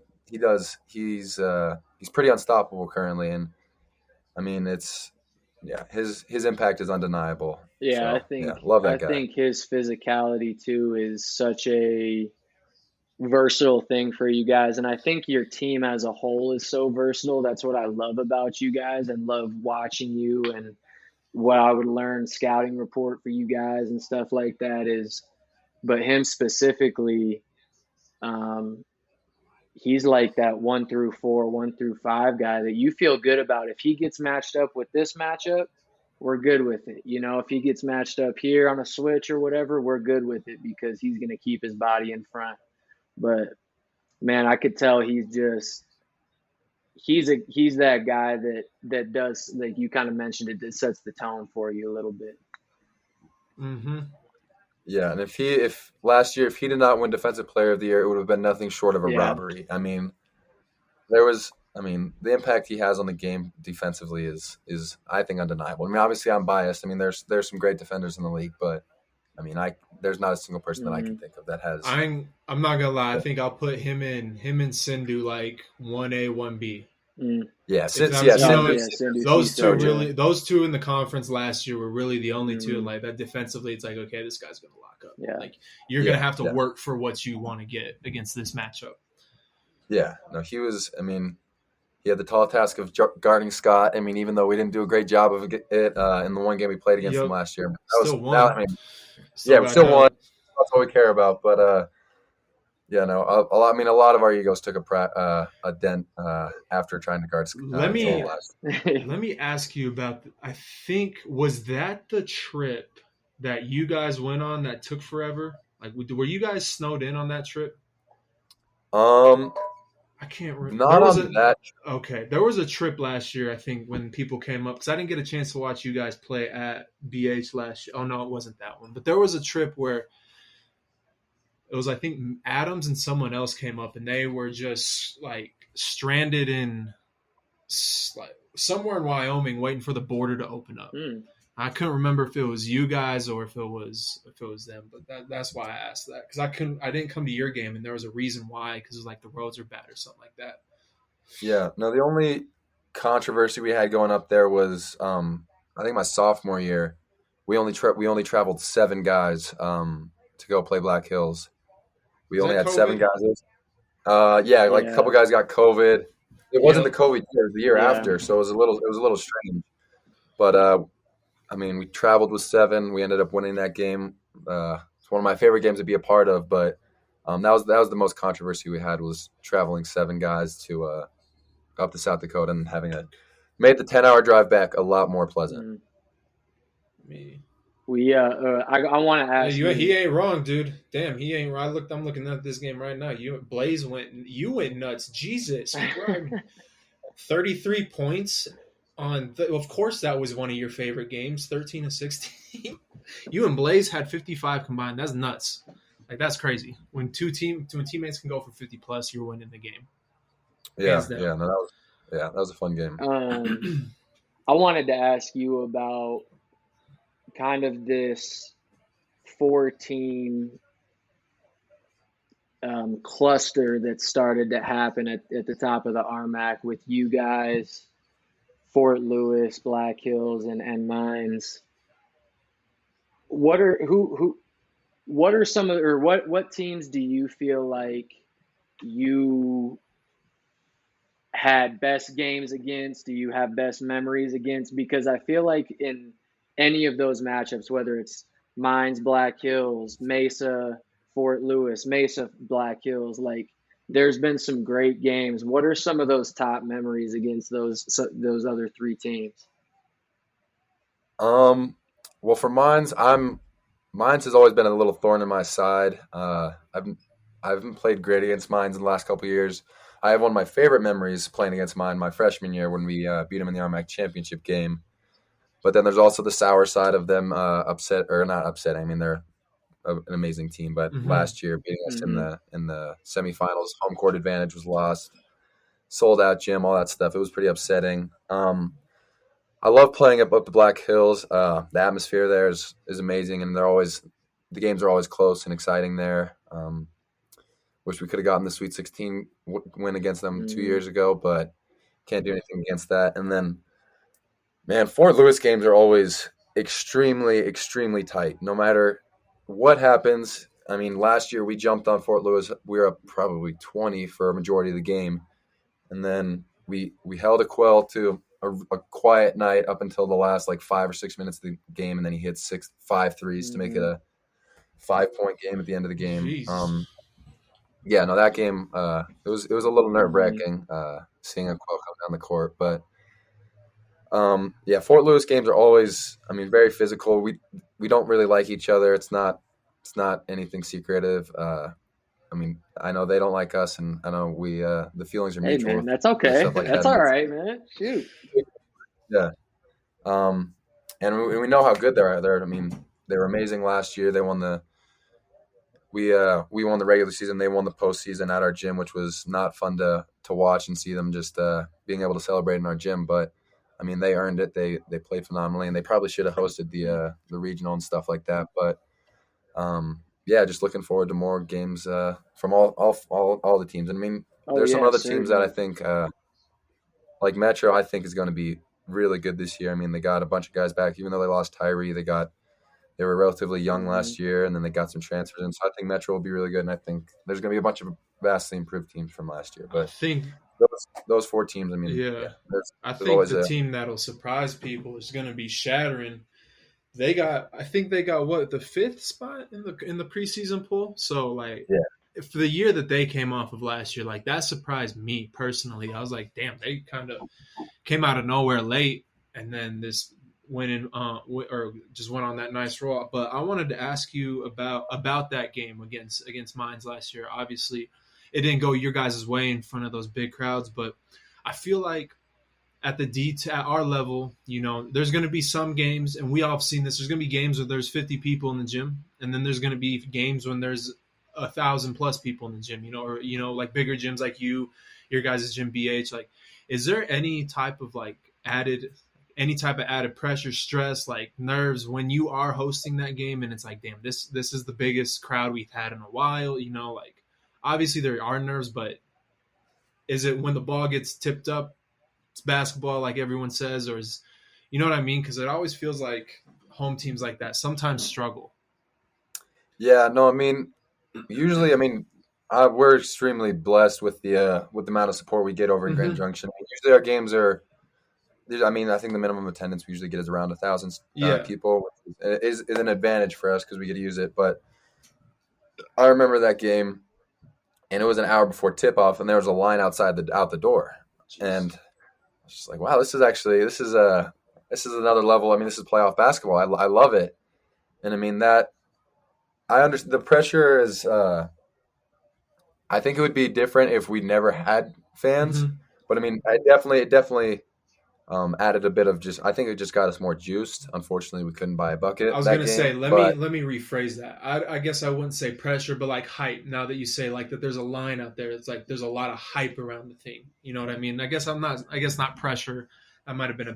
pretty unstoppable currently, and I mean his impact is undeniable. Yeah, so, love that guy. I think his physicality too is such a versatile thing for you guys, and I think your team as a whole is so versatile. That's what I love about you guys, and love watching you, and what I would learn scouting report for you guys and stuff like that is, but him specifically, he's like that 1 through 4, 1 through 5 guy that you feel good about. If he gets matched up with this matchup, we're good with it. If he gets matched up here on a switch or whatever, we're good with it because he's going to keep his body in front. But man, I could tell he's that guy that does, like you kind of mentioned it, that sets the tone for you a little bit. Mm-hmm. Yeah, and if last year he did not win Defensive Player of the Year, it would have been nothing short of a robbery. I mean, the impact he has on the game defensively is I think undeniable. I mean, obviously I'm biased. I mean, there's some great defenders in the league, but I mean, there's not a single person that I can think of that has. I'm not gonna lie. I think I'll put him and Sindhu like 1A, 1B. Yeah, those two in the conference last year were really the only two. Like that defensively, it's like, okay, this guy's gonna lock up. Yeah. Like you're gonna have to work for what you want to get against this matchup. Yeah, no, he was. I mean, he had the tall task of guarding Scott. I mean, even though we didn't do a great job of it in the one game we played against him last year, we still won. That's all we care about. But a lot of our egos took a dent after trying to guard. Let me ask you about. I think was that the trip that you guys went on that took forever? Like, were you guys snowed in on that trip? I can't remember. Not on that. Okay, there was a trip last year, I think, when people came up because I didn't get a chance to watch you guys play at BH last year. Oh no, it wasn't that one. But there was a trip where it was, I think, Adams and someone else came up, and they were just like stranded in like somewhere in Wyoming, waiting for the border to open up. I couldn't remember if it was you guys or if it was them, but that's why I asked that because I didn't come to your game, and there was a reason why, because it was like the roads are bad or something like that. Yeah, no, the only controversy we had going up there was I think my sophomore year, we only traveled 7 guys to go play Black Hills. We only had COVID? 7 guys. A couple guys got COVID. It wasn't the COVID year, the year after, so it was a little strange. But I mean, we traveled with 7. We ended up winning that game. It's one of my favorite games to be a part of. But that was the most controversy we had, was traveling 7 guys to up to South Dakota and made the 10-hour drive back a lot more pleasant. I want to ask you. He ain't wrong, dude. Damn, he ain't wrong. I'm looking at this game right now. You went nuts. Jesus Christ. 33 points of course that was one of your favorite games, 13 to 16. You and Blaze had 55 combined. That's nuts. Like, that's crazy. When teammates can go for 50 plus, you're winning the game. Yeah, that was a fun game. I wanted to ask you about kind of this 4-team cluster that started to happen at the top of the RMAC with you guys, Fort Lewis, Black Hills, and Mines. What are some of, or what teams do you feel like you had best games against? Do you have best memories against? Because I feel like in any of those matchups, whether it's Mines, Black Hills, Mesa, Fort Lewis, Mesa, Black Hills, like, there's been some great games. What are some of those top memories against those other three teams? Well, for Mines has always been a little thorn in my side. I haven't played great against Mines in the last couple of years. I have one of my favorite memories playing against Mine my freshman year when we beat them in the RMAC championship game. But then there's also the sour side of them not upset. I mean, they're an amazing team, but last year beating us in the semifinals, home court advantage was lost, sold out gym, all that stuff. It was pretty upsetting. I love playing up the Black Hills. The atmosphere there is amazing, and the games are always close and exciting there. Wish we could have gotten the Sweet 16 win against them 2 years ago, but can't do anything against that. And then, man, Fort Lewis games are always extremely, extremely tight. No matter what happens. I mean, last year we jumped on Fort Lewis. We were up probably 20 for a majority of the game. And then we held a quell to a quiet night up until the last 5 or 6 minutes of the game, and then he hit 5 threes to make it a 5-point game at the end of the game. That game it was a little nerve-wracking seeing a quell come down the court, but Fort Lewis games are always, very physical. We don't really like each other. It's not anything secretive. I know they don't like us, and I know we the feelings are mutual. Hey, man, that's okay. That's all right, man. Shoot. Yeah. And we know how good they are. They were amazing last year. They won we won the regular season. They won the postseason at our gym, which was not fun to watch and see them just being able to celebrate in our gym. But they earned it. They played phenomenally, and they probably should have hosted the regional and stuff like that. But just looking forward to more games from all the teams. There's some other teams that I think, like Metro, I think is going to be really good this year. They got a bunch of guys back, even though they lost Tyree. They were relatively young last year, and then they got some transfers. And so I think Metro will be really good, and I think there's going to be a bunch of vastly improved teams from last year. But I think those 4 teams, I think the team that'll surprise people is going to be Shattering. I think they got what, the 5th spot in the preseason poll. So for the year that they came off of last year, that surprised me personally. I was like, damn, they kind of came out of nowhere late, and then this went in or just went on that nice roll. But I wanted to ask you about that game against Mines last year. Obviously, it didn't go your guys' way in front of those big crowds, but I feel like at our level, there's going to be some games, and we all have seen this. There's going to be games where there's 50 people in the gym, and then there's going to be games when there's 1,000+ people in the gym. Or bigger gyms like your guys' gym BH. Is there any type of added pressure, stress, nerves when you are hosting that game, and it's damn, this is the biggest crowd we've had in a while. Obviously there are nerves, but is it when the ball gets tipped up? It's basketball, like everyone says, or is, you know what I mean? Because it always feels like home teams like that sometimes struggle. Yeah, no, usually, we're extremely blessed with the amount of support we get over in Grand Junction. Usually our games are, I think the minimum attendance we usually get is around 1,000 people. Is an advantage for us because we get to use it. But I remember that game, and it was an hour before tip-off, and there was a line out the door. Jeez. And I was just like, wow, this is another level. This is playoff basketball. I love it. And I mean that I understand the pressure is. I think it would be different if we never had fans, but I mean, it definitely added a bit of just. I think it just got us more juiced. Unfortunately, we couldn't buy a bucket. I was gonna say, let me rephrase that. I guess I wouldn't say pressure, but like hype. Now that you say like that, there's a line out there. It's like there's a lot of hype around the thing. You know what I mean? I guess not pressure. That might have been a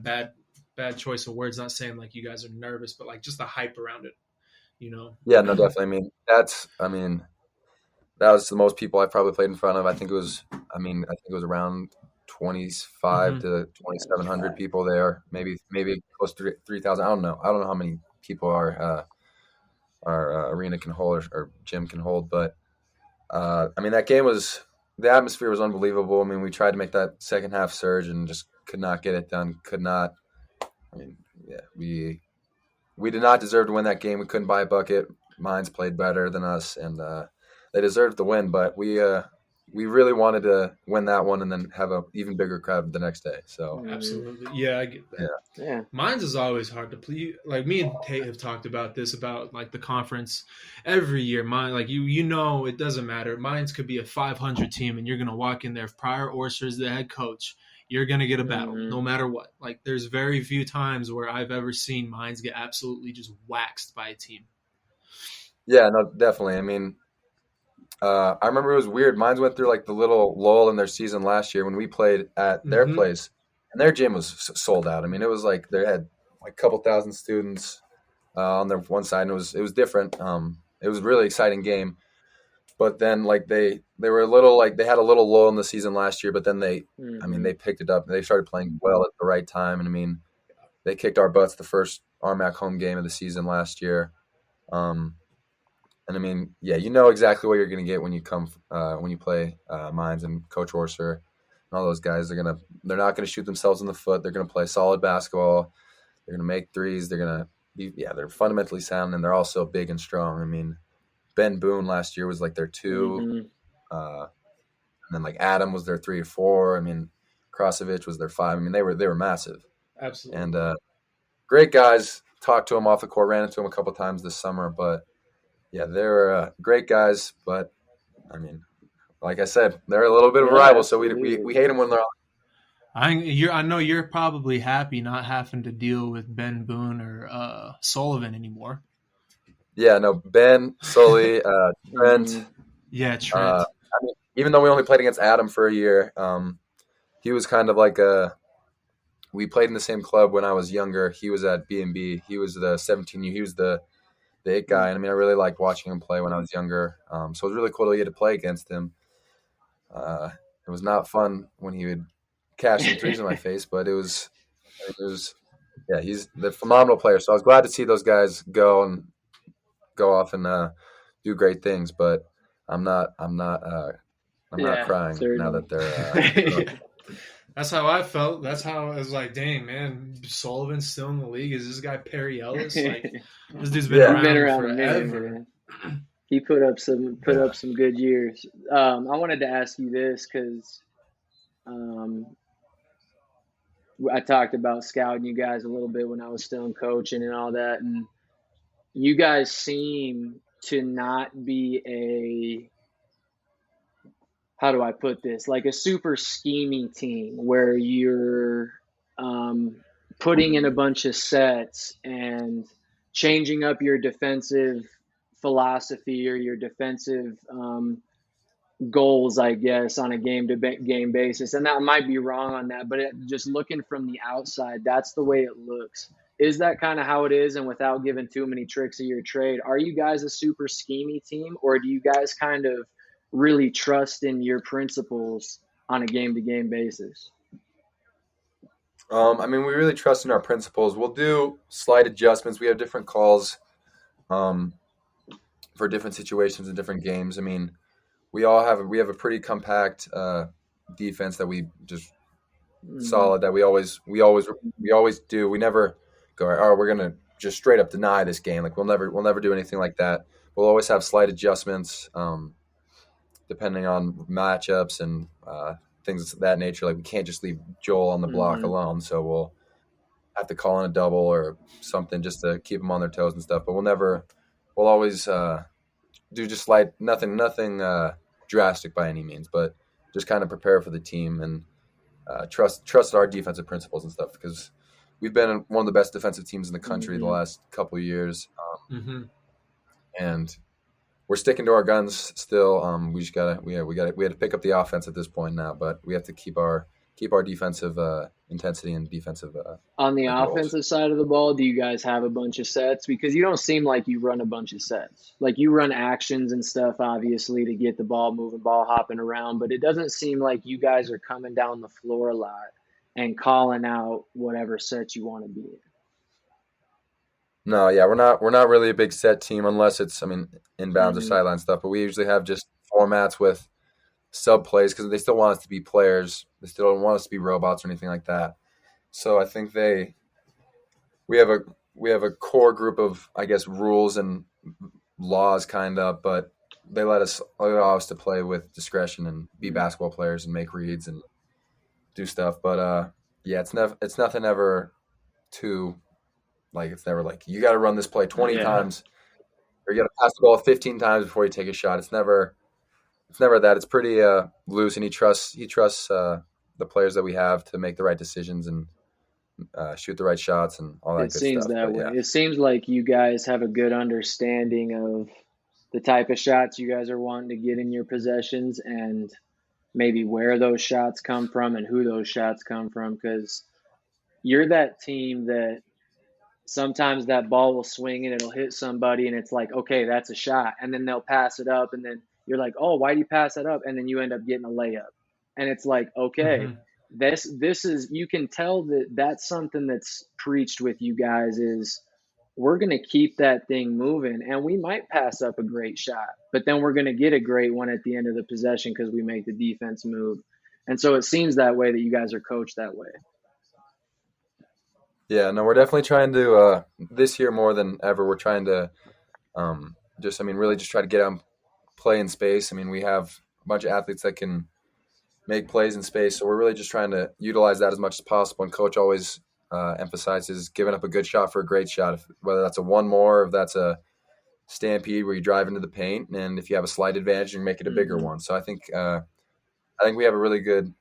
bad choice of words. Not saying like you guys are nervous, but like just the hype around it. You know? Yeah, no, definitely. That was the most people I probably played in front of. I think it was around 25 to 2,700 people there, maybe close to 3,000. I don't know how many people our arena can hold or gym can hold, but that game the atmosphere was unbelievable. I mean, we tried to make that second half surge and just could not get it done. We did not deserve to win that game. We couldn't buy a bucket. Mines played better than us, and they deserved the win, but we really wanted to win that one and then have an even bigger crowd the next day. So absolutely, yeah, I get that. Yeah. Mines is always hard to please. Like me and Tate have talked about this about like the conference every year. Mine, like it doesn't matter. Mines could be a 500 team, and you're gonna walk in there. If Prior Orser's the head coach, you're gonna get a battle no matter what. Like there's very few times where I've ever seen Mines get absolutely just waxed by a team. Yeah, no, definitely. I mean. I remember it was weird. Mines went through like the little lull in their season last year when we played at their place, and their gym was sold out. I mean, it was like they had like a couple thousand students on their one side, and it was different. It was a really exciting game, but then like they were a little like they had a little lull in the season last year, but then they picked it up and they started playing well at the right time, and I mean they kicked our butts the first RMAC home game of the season last year. And I mean, yeah, you know exactly what you're going to get when you play Mines and Coach Orser and all those guys. They're not going to shoot themselves in the foot. They're going to play solid basketball. They're going to make threes. They're going to they're fundamentally sound, and they're also big and strong. I mean, Ben Boone last year was like their 2, and then like Adam was their 3 or 4. I mean, Krasovich was their 5. I mean, they were massive. Absolutely. And great guys. Talked to them off the court, ran into them a couple times this summer, but. Yeah, they're great guys, but I mean, like I said, they're a little bit of a rival, so we hate them when they're on. I know you're probably happy not having to deal with Ben Boone or Sullivan anymore. Yeah, no, Ben, Sully, Trent. Yeah, Trent. Even though we only played against Adam for a year, he was kind of like we played in the same club when I was younger. He was at B&B. He was the 17U. He was the 8 guy. And I mean, I really liked watching him play when I was younger. So it was really cool to get to play against him. It was not fun when he would cash some threes in my face, but he's the phenomenal player. So I was glad to see those guys go off and do great things. But I'm not crying certainly. Now that they're. That's how I felt. That's how I was like, dang, man, Sullivan's still in the league. Is this guy Perry Ellis? Like, this dude's been around forever. He put up some good years. I wanted to ask you this because I talked about scouting you guys a little bit when I was still in coaching and all that, and you guys seem to not be how do I put this? Like a super scheming team where you're putting in a bunch of sets and changing up your defensive philosophy or your defensive goals, I guess, on a game-to-game basis. And that might be wrong on that, but just looking from the outside, that's the way it looks. Is that kind of how it is? And without giving too many tricks of your trade, are you guys a super scheming team, or do you guys kind of really trust in your principles on a game-to-game basis? I mean, we really trust in our principles. We'll do slight adjustments. We have different calls for different situations and different games. I mean, we have a pretty compact defense that we just solid that we always do. We never go, oh, we're gonna just straight up deny this game. Like we'll never do anything like that. We'll always have slight adjustments. Depending on matchups and things of that nature. Like we can't just leave Joel on the block alone. So we'll have to call in a double or something just to keep them on their toes and stuff. But we'll always do just nothing drastic by any means, but just kind of prepare for the team and trust our defensive principles and stuff, because we've been one of the best defensive teams in the country the last couple of years, and we're sticking to our guns still. We had to pick up the offense at this point now, but we have to keep our defensive intensity and defensive. On the offensive side of the ball, do you guys have a bunch of sets? Because you don't seem like you run a bunch of sets. Like, you run actions and stuff, obviously, to get the ball moving, ball hopping around, but it doesn't seem like you guys are coming down the floor a lot and calling out whatever set you want to be in. No, yeah, we're not really a big set team unless it's, inbounds or sideline stuff, but we usually have just formats with sub plays because they still want us to be players. They still don't want us to be robots or anything like that. So I think we have a core group of, I guess, rules and laws kind of, but they allow us to play with discretion and be basketball players and make reads and do stuff. But yeah, it's nothing ever too, like, it's never like you got to run this play 20 times or you got to pass the ball 15 times before you take a shot. It's never that. It's pretty loose, and he trusts the players that we have to make the right decisions and shoot the right shots and all that good stuff. It seems that way. Yeah. It seems like you guys have a good understanding of the type of shots you guys are wanting to get in your possessions and maybe where those shots come from and who those shots come from, because you're that team that sometimes that ball will swing and it'll hit somebody and it's like, okay, that's a shot. And then they'll pass it up and then you're like, oh, why do you pass that up? And then you end up getting a layup. And it's like, okay, this is, you can tell that that's something that's preached with you guys is we're going to keep that thing moving, and we might pass up a great shot, but then we're going to get a great one at the end of the possession because we make the defense move. And so it seems that way that you guys are coached that way. Yeah, no, we're definitely trying to, this year more than ever, we're trying to really just try to get out and play in space. We have a bunch of athletes that can make plays in space, so we're really just trying to utilize that as much as possible. And coach always emphasizes giving up a good shot for a great shot, whether that's a one more, if that's a stampede where you drive into the paint, and if you have a slight advantage, you make it a bigger one. So I think we have a really good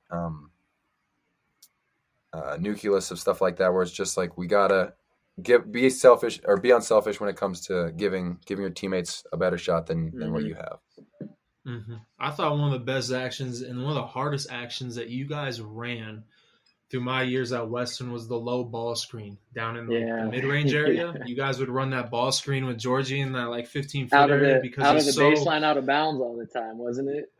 nucleus of stuff like that, where it's just like we gotta be selfish or be unselfish when it comes to giving your teammates a better shot than what you have. I thought one of the best actions and one of the hardest actions that you guys ran through my years at Western was the low ball screen down in the mid-range area. You guys would run that ball screen with Georgie in that 15-foot area because out of the baseline, out of bounds all the time, wasn't it?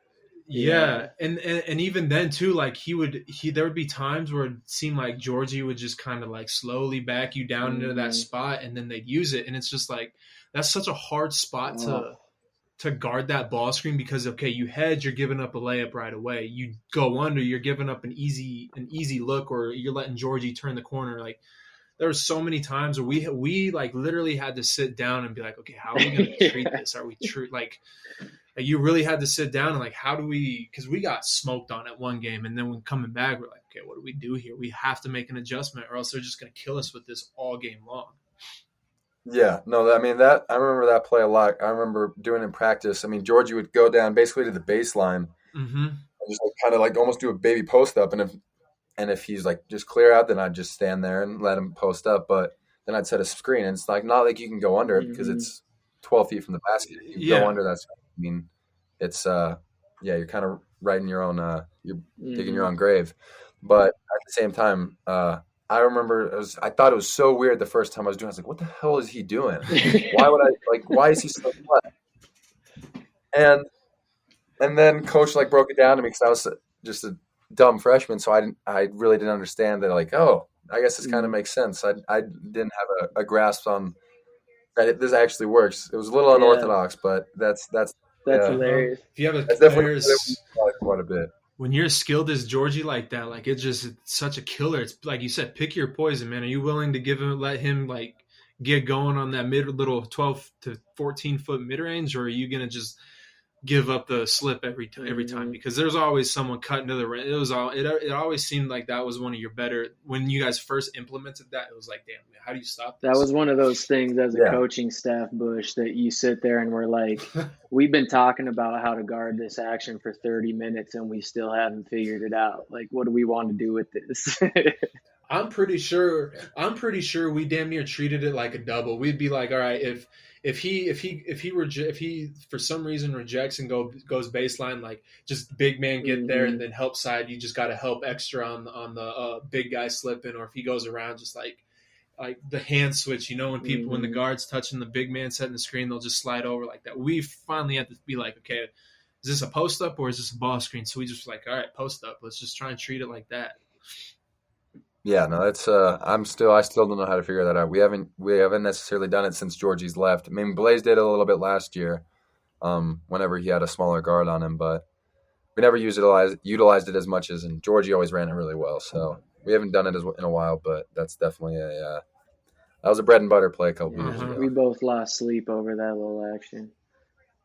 Yeah. And even then too, like there would be times where it seemed like Georgie would just kind of like slowly back you down into that spot, and then they'd use it. And it's just like, that's such a hard spot to guard that ball screen because, okay, you hedge, you're giving up a layup right away. You go under, you're giving up an easy look, or you're letting Georgie turn the corner. Like, there were so many times where we like literally had to sit down and be like, okay, how are we going to treat this? Are we true? Like, you really had to sit down and like, how do we, because we got smoked on at one game, and then when coming back, we're like, okay, what do we do here? We have to make an adjustment, or else they're just going to kill us with this all game long. Yeah, no, I remember that play a lot. I remember doing it in practice. Georgie would go down basically to the baseline and just kind of like almost do a baby post up. And if he's like just clear out, then I'd just stand there and let him post up. But then I'd set a screen, and it's like not like you can go under it because it's 12 feet from the basket. You go under that. It's you're kind of right in your own you're digging your own grave. But at the same time, I remember I thought it was so weird the first time I was doing it. I was like, what the hell is he doing? Why is he so flat? And then coach like broke it down to me because I was just a dumb freshman. So I really didn't understand that, like, oh, I guess this kind of makes sense. I didn't have a grasp on that this actually works. It was a little unorthodox, but that's hilarious. If you have players quite a bit. When you're as skilled as Georgie like that, like it's such a killer. It's like you said, pick your poison, man. Are you willing to let him like get going on that little 12 to 14 foot mid range, or are you gonna just give up the slip every time because there's always someone cutting to the rim. It always seemed like that was one of your better when you guys first implemented that. It was like, damn, man, how do you stop this? That was one of those things as a coaching staff, Bush, that you sit there and we're like, we've been talking about how to guard this action for 30 minutes and we still haven't figured it out. Like, what do we want to do with this? I'm pretty sure we damn near treated it like a double. We'd be like, all right, if he for some reason rejects and goes baseline, like just big man get there and then help side, you just got to help extra on the big guy slipping, or if he goes around, just like the hand switch, when when the guard's touching the big man setting the screen, they'll just slide over like that. We finally had to be like, okay, is this a post up or is this a ball screen? So we just like, all right, post up. Let's just try and treat it like that. Yeah, no, that's I still don't know how to figure that out. We haven't necessarily done it since Georgie's left. I mean, Blaze did it a little bit last year, whenever he had a smaller guard on him, but we never utilized it as much as, and Georgie always ran it really well. So we haven't done it in a while, but that's definitely that was a bread and butter play a couple years ago. We both lost sleep over that little action.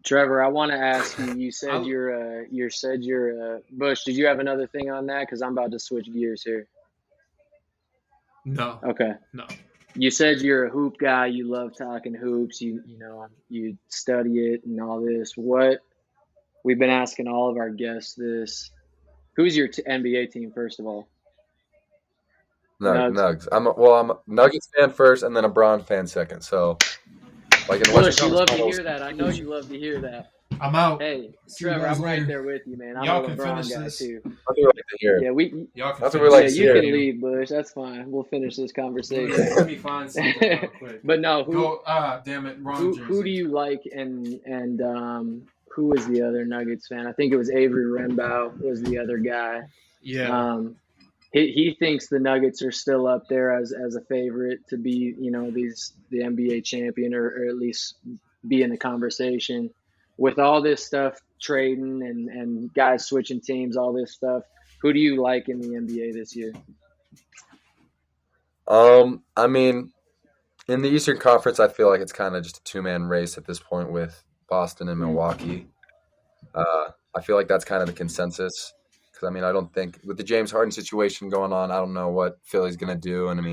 Trevor, I want to ask you. You said you're Bush. Did you have another thing on that? Because I'm about to switch gears here. No. Okay. No. You said you're a hoop guy. You love talking hoops. You study it and all this. What we've been asking all of our guests this. Who's your NBA team first of all? Nugs. I'm a Nuggets fan first, and then a Bron fan second. So, like in Bush, you love to hear that. I know you love to hear that. I'm out. Hey, Trevor, I'm right there with you, man. I'm a LeBron guy too. You can leave, Bush. That's fine. We'll finish this conversation. Let me find something real quick. But no, damn it, who do you like, and who was the other Nuggets fan? I think it was Avery Renbow was the other guy. Yeah. He thinks the Nuggets are still up there as a favorite to be, the NBA champion or at least be in the conversation. With all this stuff, trading and guys switching teams, all this stuff, who do you like in the NBA this year? I mean, in the Eastern Conference, I feel like it's kind of just a two-man race at this point with Boston and Milwaukee. I feel like that's kind of the consensus. Because, I mean, I don't think – with the James Harden situation going on, I don't know what Philly's going to do. And, I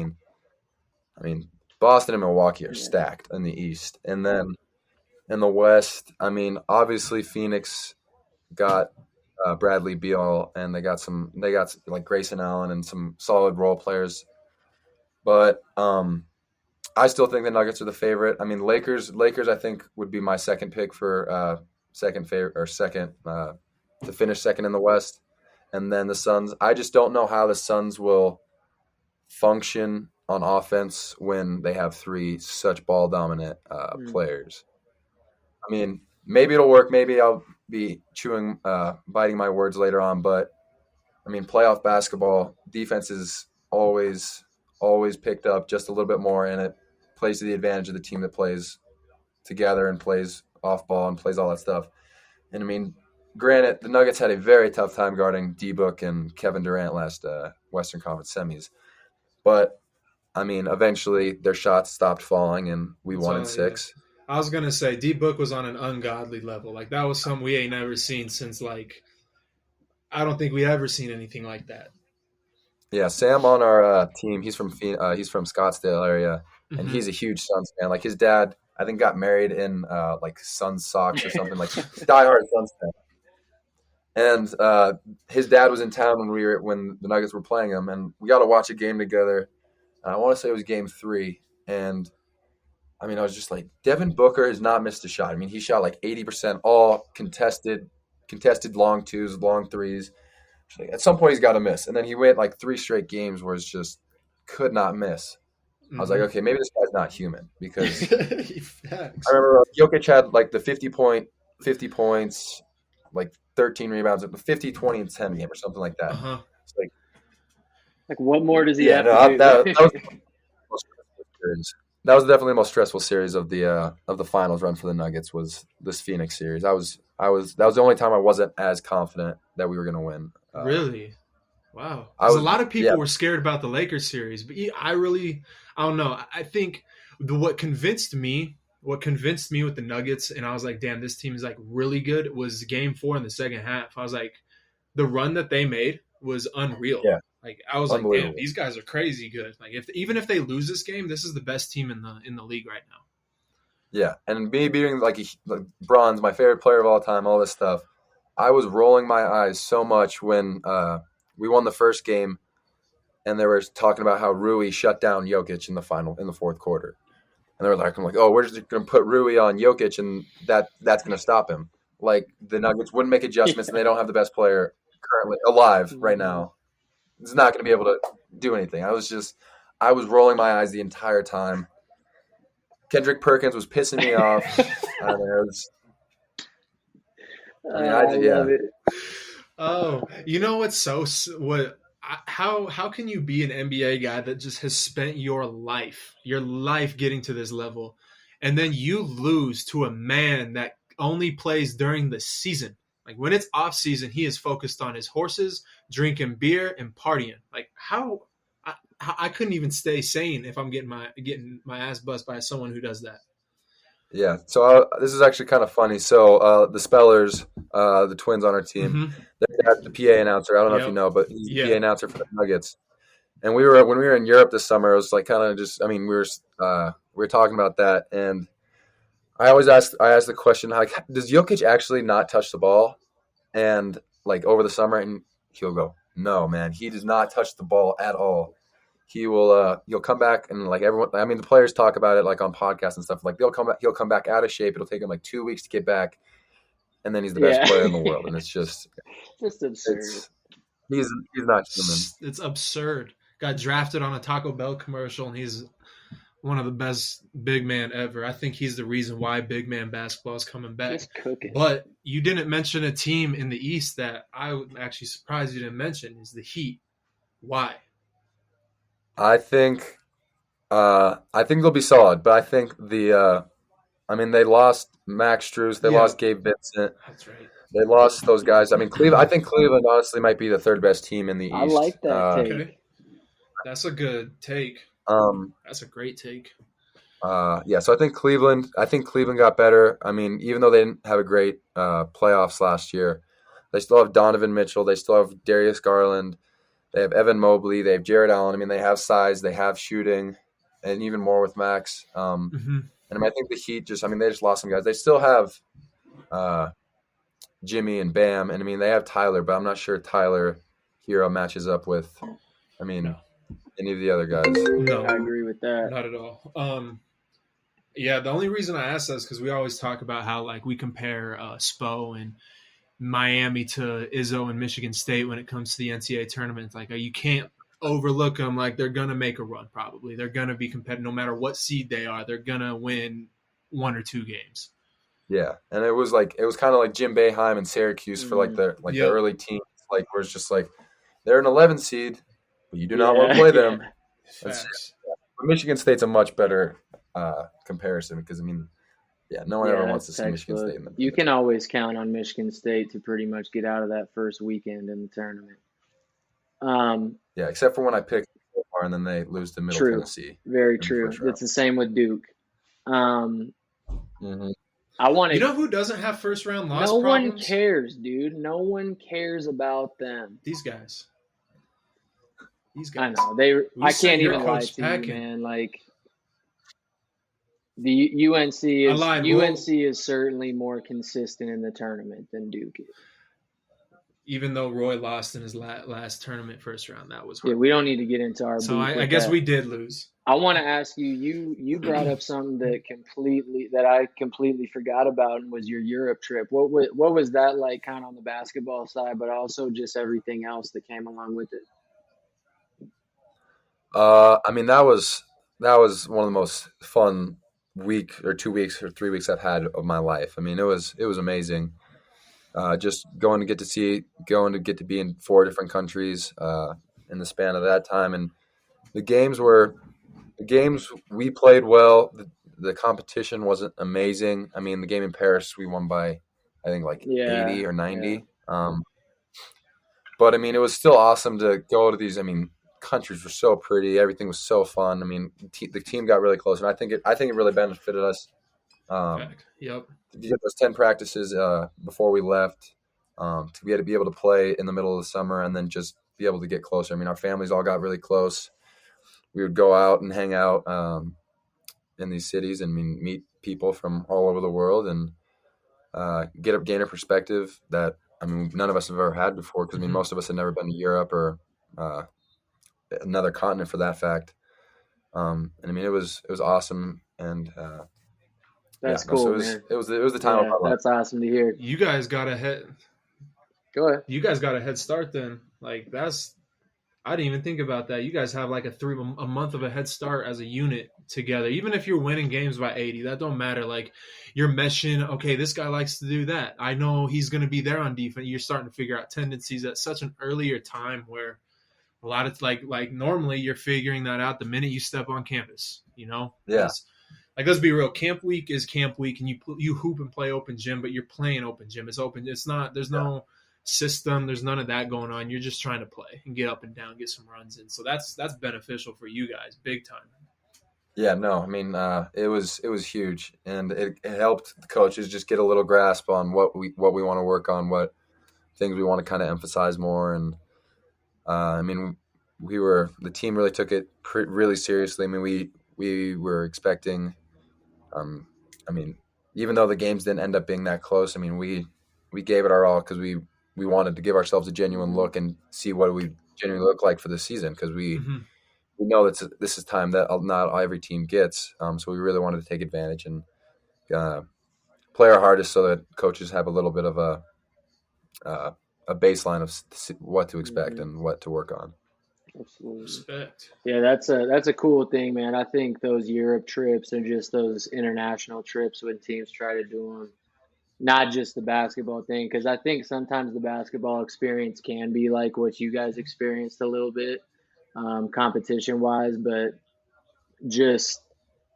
mean, Boston and Milwaukee are stacked in the East. And then – in the West, I mean, obviously Phoenix got Bradley Beal, and they got like Grayson Allen and some solid role players. But I still think the Nuggets are the favorite. I mean, Lakers I think would be my second pick for second to finish second in the West, and then the Suns. I just don't know how the Suns will function on offense when they have three such ball dominant players. I mean, maybe it'll work. Maybe I'll be biting my words later on. But, I mean, playoff basketball, defense is always picked up just a little bit more, and it plays to the advantage of the team that plays together and plays off ball and plays all that stuff. And, I mean, granted, the Nuggets had a very tough time guarding D-Book and Kevin Durant last Western Conference semis. But, I mean, eventually their shots stopped falling, and we won in 6. Yeah. I was going to say, D-Book was on an ungodly level. Like, that was something we ain't never seen since, like, I don't think we ever seen anything like that. Yeah, Sam on our team, he's from Scottsdale area, and he's a huge Suns fan. Like, his dad, I think, got married in, like, Suns socks or something, like, diehard Suns fan. And his dad was in town when the Nuggets were playing him, and we got to watch a game together. I want to say it was game 3, and I mean, I was just like, Devin Booker has not missed a shot. I mean, he shot like 80%, all contested long twos, long threes. Like, at some point, he's got to miss. And then he went like 3 straight games where it's just could not miss. I was like, okay, maybe this guy's not human because I remember Jokic had like the 50 points, like 13 rebounds, the 50, 20, and 10 game or something like that. It's like what more does he have to do? That was definitely the most stressful series of the finals run for the Nuggets was this Phoenix series. That was the only time I wasn't as confident that we were going to win. Really? Wow. A lot of people were scared about the Lakers series, but I don't know. I think what convinced me what convinced me with the Nuggets, and I was like, damn, this team is like really good, was game 4 in the second half. I was like, the run that they made was unreal. Yeah. Like I was like, damn, these guys are crazy good. Like even if they lose this game, this is the best team in the league right now. Yeah, and me being like Bronze, my favorite player of all time, all this stuff, I was rolling my eyes so much when we won the first game, and they were talking about how Rui shut down Jokic in the fourth quarter, and they were like, I'm like, oh, we're just going to put Rui on Jokic, and that's going to stop him. Like the Nuggets wouldn't make adjustments, and they don't have the best player currently alive right now. It's not going to be able to do anything. I was rolling my eyes the entire time. Kendrick Perkins was pissing me off. I love it. Oh, you know what's how can you be an NBA guy that just has spent your life getting to this level, and then you lose to a man that only plays during the season? Like when it's off season, he is focused on his horses, drinking beer, and partying. Like how I couldn't even stay sane if I'm getting my ass buzzed by someone who does that. Yeah. So this is actually kind of funny. So the Spellers, the twins on our team, they're the PA announcer. I don't know if you know, but he's the PA announcer for the Nuggets. And when we were in Europe this summer, it was like kind of just. I mean, we were talking about that, and I asked the question, like, does Jokic actually not touch the ball? And like over the summer, and he'll go, no, man, he does not touch the ball at all. He'll come back, and like everyone, I mean, the players talk about it like on podcasts and stuff. Like he'll come back out of shape. It'll take him like 2 weeks to get back, and then he's the best player in the world. And it's just absurd. He's not human. It's absurd. Got drafted on a Taco Bell commercial, and he's one of the best big man ever. I think he's the reason why big man basketball is coming back. He's cooking. But you didn't mention a team in the East that I would actually surprised you didn't mention is the Heat. Why? I think they'll be solid, but I think they lost Max Strus, they lost Gabe Vincent. That's right. They lost those guys. I mean, I think Cleveland honestly might be the third best team in the East. I like that take. Okay. That's a good take. That's a great take. So I think Cleveland got better. I mean, even though they didn't have a great playoffs last year, they still have Donovan Mitchell. They still have Darius Garland. They have Evan Mobley. They have Jared Allen. I mean, they have size. They have shooting, and even more with Max. And I think the Heat they just lost some guys. They still have Jimmy and Bam, and I mean they have Tyler, but I'm not sure Tyler Hero matches up with. I mean, any of the other guys. No, I agree with that. Not at all. The only reason I ask that is because we always talk about how like we compare Spo and Miami to Izzo and Michigan State when it comes to the NCAA tournament. Like you can't overlook them. Like they're gonna make a run. Probably they're gonna be competitive no matter what seed they are. They're gonna win 1 or 2 games. Yeah, and it was kind of like Jim Boeheim and Syracuse for the early teams. Like where it's just like they're an 11 seed, but you do not want to play them. Michigan State's a much better comparison because no one ever wants to see Michigan State in the You can always count on Michigan State to pretty much get out of that first weekend in the tournament. Except for when I picked and then they lose to Middle Tennessee. Very true. It's the same with Duke. You know who doesn't have first round loss problems? No one cares, dude. No one cares about them. These guys. I know. I can't even lie to you, man. Like the UNC is certainly more consistent in the tournament than Duke is. Even though Roy lost in his last tournament first round, that was hard. Yeah, we don't need to get into our. So I guess we did lose. I want to ask you. You brought up something that I completely forgot about, and was your Europe trip. What was that like, kind of on the basketball side, but also just everything else that came along with it? That was one of the most fun week or 2 weeks or 3 weeks I've had of my life. I mean, it was amazing. Just going to get to be in 4 different countries in the span of that time, and the games we played well. The competition wasn't amazing. I mean, the game in Paris we won by I think 80 or 90. Yeah. But I mean, it was still awesome to go to these. I mean, countries were so pretty. Everything was so fun. I mean, the team got really close, and I think it really benefited us Yep. To get those 10 practices before we left, to be able to play in the middle of the summer and then just be able to get closer. I mean, our families all got really close. We would go out and hang out in these cities and meet people from all over the world and gain a perspective that none of us have ever had before, because most of us had never been to Europe or another continent for that fact. And it was awesome, and that's cool, so man. It was the time of our life. That's awesome to hear. You guys got a head. Go ahead. You guys got a head start then. Like I didn't even think about that. You guys have like a month of a head start as a unit together. Even if you're winning games by 80, that don't matter. Like you're meshing. Okay, this guy likes to do that. I know he's going to be there on defense. You're starting to figure out tendencies at such an earlier time where a lot of like normally you're figuring that out the minute you step on campus. Yeah. Like let's be real. Camp week is camp week, and you hoop and play open gym, but you're playing open gym. It's open. It's not. There's no system. There's none of that going on. You're just trying to play and get up and down, get some runs in. So that's beneficial for you guys, big time. Yeah, no, it was huge, and it helped the coaches just get a little grasp on what we want to work on, what things we want to kind of emphasize more, and the team really took it really seriously. We were expecting, even though the games didn't end up being that close, we gave it our all because we wanted to give ourselves a genuine look and see what we genuinely look like for the season, because we know that this is time that not every team gets. So we really wanted to take advantage and play our hardest so that coaches have a little bit of a baseline of what to expect and what to work on. Absolutely. Respect. Yeah, that's a cool thing, man. I think those Europe trips and just those international trips when teams try to do them, not just the basketball thing, because I think sometimes the basketball experience can be like what you guys experienced a little bit, competition-wise, but just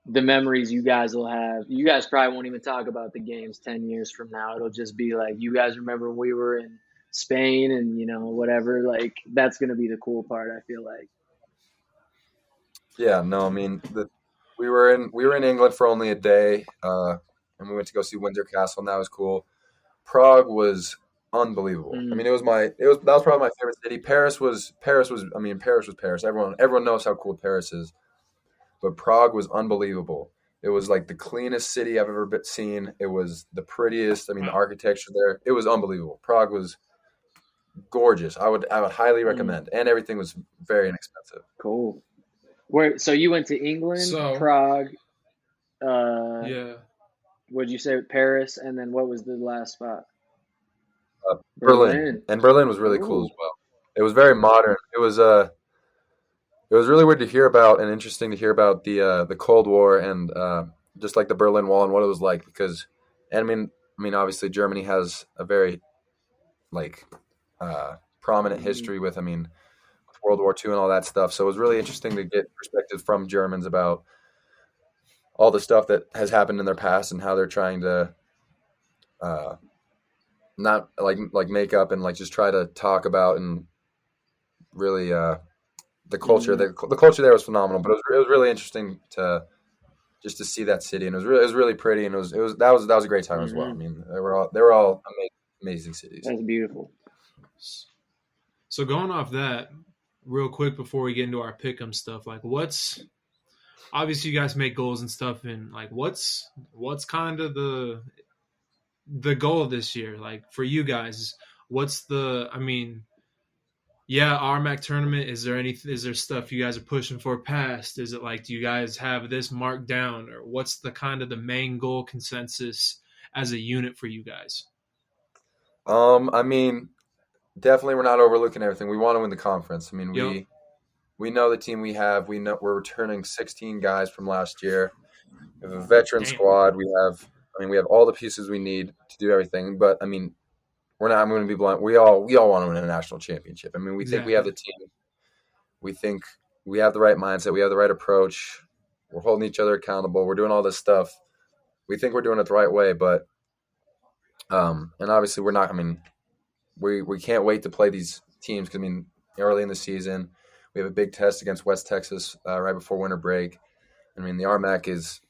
the memories you guys will have. You guys probably won't even talk about the games 10 years from now. It'll just be like, you guys remember when we were in Spain and, whatever. Like, that's going to be the cool part, I feel like. Yeah, no, we were in England for only a day, and we went to go see Windsor Castle, and that was cool. Prague was unbelievable. That was probably my favorite city. Paris was Paris. Everyone knows how cool Paris is, but Prague was unbelievable. It was like the cleanest city I've ever seen. It was the prettiest. The architecture there, it was unbelievable. Prague was gorgeous. I would highly recommend, and everything was very inexpensive. Cool. So you went to England, Prague. Yeah. What'd you say? Paris, and then what was the last spot? Berlin. And Berlin was really cool as well. It was very modern. It was really weird to hear about and interesting to hear about the Cold War and just like the Berlin Wall and what it was like, because obviously Germany has a very prominent history with World War II and all that stuff. So it was really interesting to get perspective from Germans about all the stuff that has happened in their past and how they're trying to not make up and just try to talk about and really the culture. The culture there was phenomenal, but it was really interesting to see that city, and it was really pretty, and that was a great time as well. They were all amazing cities. That's beautiful. So going off that, real quick before we get into our pick'em stuff, obviously you guys make goals and stuff, and what's kind of the goal this year? For you guys, what's RMAC tournament, is there stuff you guys are pushing for past? Is it do you guys have this marked down, or what's the kind of the main goal consensus as a unit for you guys? Definitely we're not overlooking everything. We want to win the conference. Yep. We know the team we have. We know we're returning 16 guys from last year. We have a veteran squad. We have all the pieces we need to do everything. But we're not. I'm going to be blunt. We all want to win a national championship. We think we have the team. We think we have the right mindset. We have the right approach. We're holding each other accountable. We're doing all this stuff. We think we're doing it the right way. But and obviously we're not. We can't wait to play these teams because early in the season we have a big test against West Texas right before winter break. The RMAC is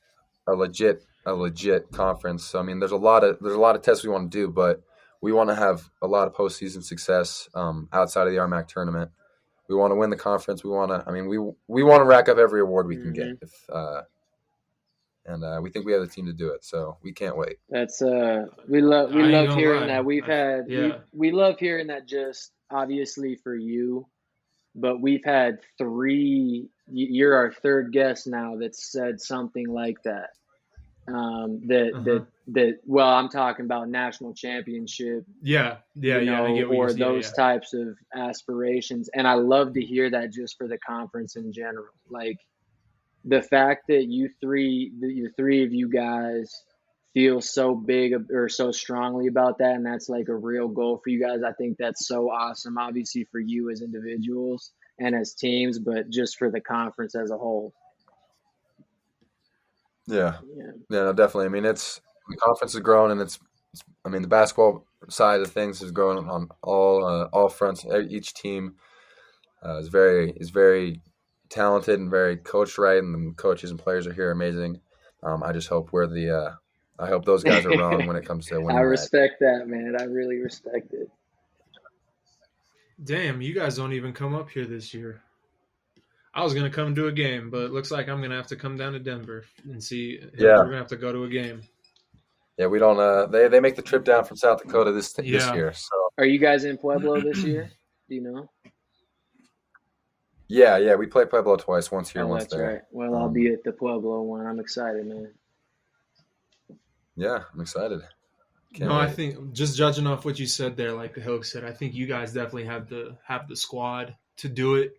a legit a legit conference. So I mean, there's a lot of tests we want to do, but we want to have a lot of postseason success outside of the RMAC tournament. We want to win the conference. We want to rack up every award we can get. And we think we have the team to do it. So we can't wait. That's we love hearing that. We love hearing that. Just obviously for you, but we've had 3. You're our 3rd guest now that said something like that. Well, I'm talking about national championship. Or those types of aspirations. And I love to hear that just for the conference in general. Like the fact that the 3 of you guys feel so big or so strongly about that, and that's like a real goal for you guys. I think that's so awesome, obviously for you as individuals and as teams, but just for the conference as a whole. Yeah, no, definitely. I mean, the conference has grown, and the basketball side of things has grown on all fronts. Each team is very talented and very coached right, and the coaches and players are here amazing. I just hope I hope those guys are wrong when it comes to winning. I respect that, man. I really respect it. Damn, you guys don't even come up here this year. I was going to come to a game, but it looks like I'm going to have to come down to Denver and see. We're going to have to go to a game. Yeah, we don't. They make the trip down from South Dakota this year. So, are you guys in Pueblo this year? Do you know? Yeah, we play Pueblo twice, once here, once that's there. Right. Well, I'll be at the Pueblo one. I'm excited, man. Yeah, I'm excited. I think just judging off what you said there, like the Hilk said, I think you guys definitely have the squad to do it.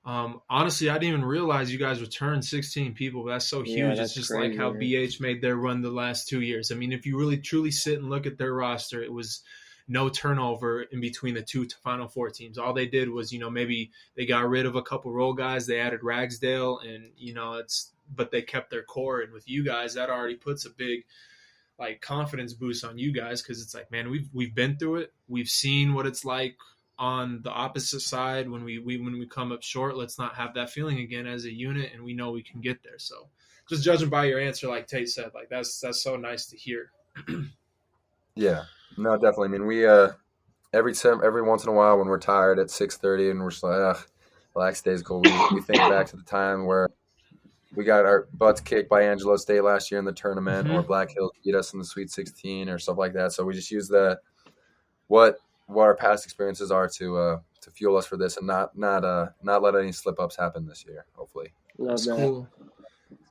Honestly, I didn't even realize you guys returned 16 people. That's so huge. It's just crazy, like how BH made their run the last 2 years. I mean, if you really truly sit and look at their roster, it was no turnover in between the 2 Final Four teams. All they did was, maybe they got rid of a couple role guys. They added Ragsdale, and but they kept their core. And with you guys, that already puts a big confidence boost on you guys, because it's like, man, we've been through it. We've seen what it's like on the opposite side when we come up short. Let's not have that feeling again as a unit, and we know we can get there. So just judging by your answer, like Tate said, that's so nice to hear. Yeah, no, definitely. I mean, we every once in a while when we're tired at 6:30 and we're just like, relax day's cool, we think back to the time where we got our butts kicked by Angelo State last year in the tournament, or Black Hills beat us in the Sweet 16 or stuff like that. So we just use what our past experiences are to fuel us for this, and not let any slip ups happen this year. Hopefully, that's cool.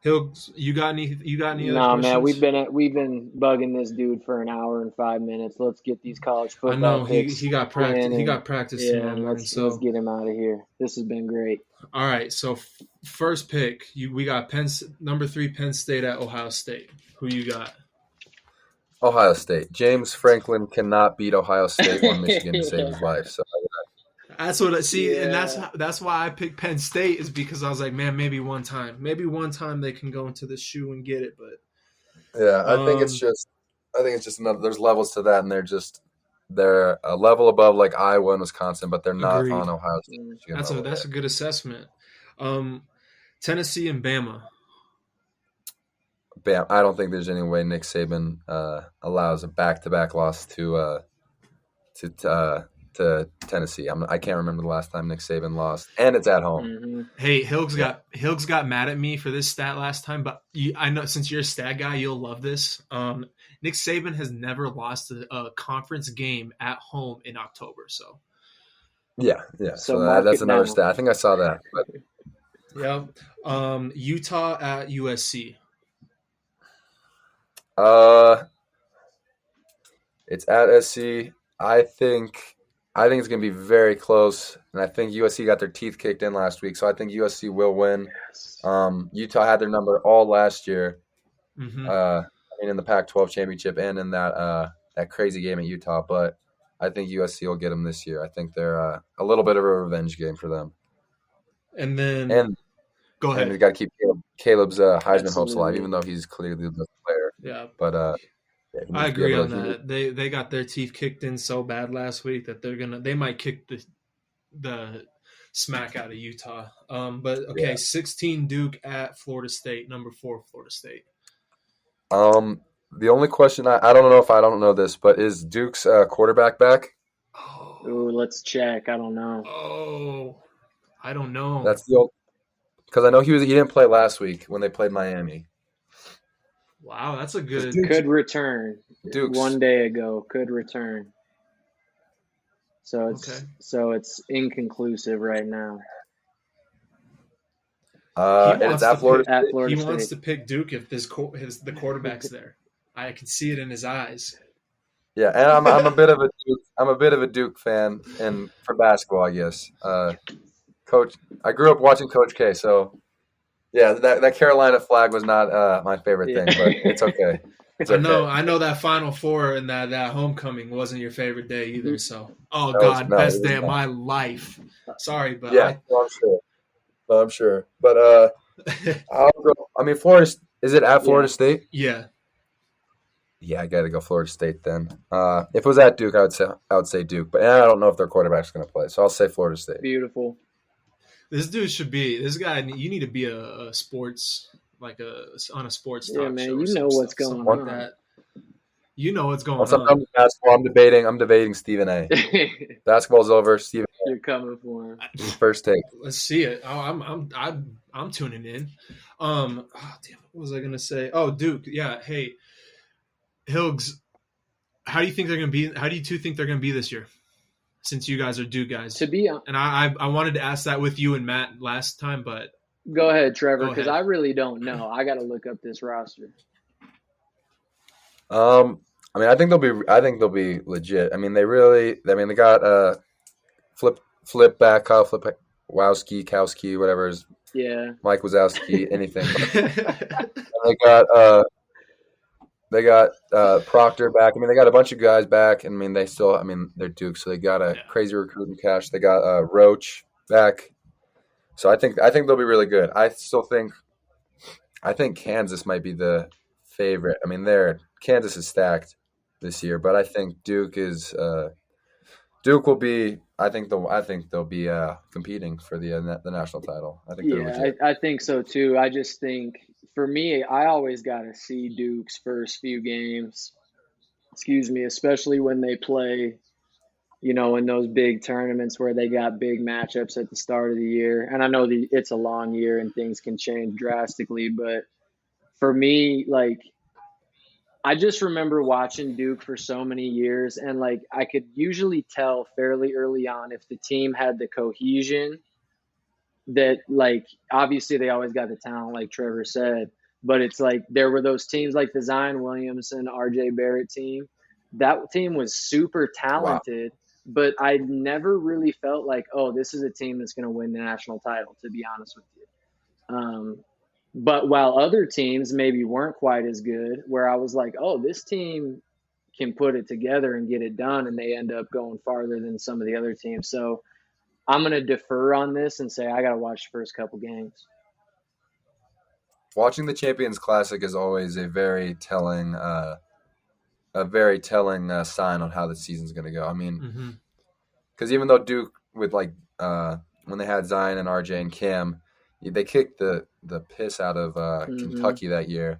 Hills, you got any other questions? Man, we've been bugging this dude for an hour and 5 minutes. Let's get these college football. I know he got practice. He got practice tomorrow. Let's get him out of here. This has been great. All right, so first pick, we got number 3 Penn State at Ohio State. Who you got? Ohio State. James Franklin cannot beat Ohio State or Michigan to save his life. So that's what I see, and that's why I picked Penn State, is because I was like, man, maybe one time they can go into the shoe and get it. But I think it's just another. There's levels to that, and they're a level above like Iowa and Wisconsin, but they're not on Ohio State. That's a good assessment. Tennessee and Bama. I don't think there's any way Nick Saban allows a back-to-back loss to Tennessee. I can't remember the last time Nick Saban lost, and it's at home. Mm-hmm. Hey, Hilks got mad at me for this stat last time, but I know since you're a stat guy, you'll love this. Nick Saban has never lost a conference game at home in October. So yeah. So that's another stat. I think I saw that. But. Yeah. Utah at USC. It's at SC. I think it's going to be very close, and I think USC got their teeth kicked in last week, so I think USC will win. Yes. Utah had their number all last year, mm-hmm. In the Pac-12 championship and in that crazy game at Utah, but I think USC will get them this year. I think they're a little bit of a revenge game for them. And then go ahead. And we got to keep Caleb's Heisman hopes alive, even though he's clearly the best player. Yeah, but I agree on that. They got their teeth kicked in so bad last week that they might kick the smack out of Utah. But okay, 16 Duke at Florida State, number 4 Florida State. The only question I don't know if I don't know this, but is Duke's quarterback back? Ooh, let's check. I don't know. Oh, I don't know. That's the old because I know he didn't play last week when they played Miami. Wow, that's a good. Could return. Duke's 1 day ago. Could return. So it's inconclusive right now. And it's at Florida State. He wants to pick Duke if the quarterback's there. I can see it in his eyes. Yeah, and I'm a bit of a Duke fan, and for basketball, I guess. Coach, I grew up watching Coach K, so yeah, that Carolina flag was not my favorite thing, but it's okay. I know that Final Four and that homecoming wasn't your favorite day either. So, best day of my life. Sorry, but yeah, I'm sure. But I'll go. I mean, Florida. Is it at Florida State? Yeah. Yeah, I got to go Florida State then. If it was at Duke, I would say Duke, but I don't know if their quarterback's going to play, so I'll say Florida State. Beautiful. This dude should be this guy. You need to be a sports on a sports talk man. show. You know what's going on. That. You know what's going on. Basketball. I'm debating Stephen A. Basketball's over. Stephen A. You're coming for him. First take. Let's see it. I'm tuning in. Damn, what was I gonna say? Oh, Duke. Yeah. Hey, Hilgs. How do you think they're gonna be? How do you two think they're gonna be this year? Since you guys are Duke guys, and I wanted to ask that with you and Matt last time, but go ahead, Trevor, because I really don't know. I got to look up this roster. I mean, I think they'll be legit. I mean, they got flip back, Kyle Kowski, whatever is. Yeah. Mike Wazowski, anything. They got Proctor back. I mean, they got a bunch of guys back. And I mean, they're Duke, so they got a crazy recruiting cash. They got Roach back. So I think they'll be really good. I think Kansas might be the favorite. I mean, Kansas is stacked this year, but I think Duke will be. I think they'll be competing for the national title. I think. I think so too. I just think for me, I always got to see Duke's first few games. Especially when they play, in those big tournaments where they got big matchups at the start of the year. And I know it's a long year and things can change drastically, but for me, I just remember watching Duke for so many years, and I could usually tell fairly early on if the team had the cohesion that obviously they always got the talent, like Trevor said, but it's there were those teams like the Zion Williamson, RJ Barrett team. That team was super talented, but I never really felt this is a team that's going to win the national title, to be honest with you. But while other teams maybe weren't quite as good, where I was this team can put it together and get it done, and they end up going farther than some of the other teams. So I'm going to defer on this and say I got to watch the first couple games. Watching the Champions Classic is always a very telling sign on how the season's going to go. I mean, because even though Duke with when they had Zion and RJ and Cam, they kicked the piss out of Kentucky that year.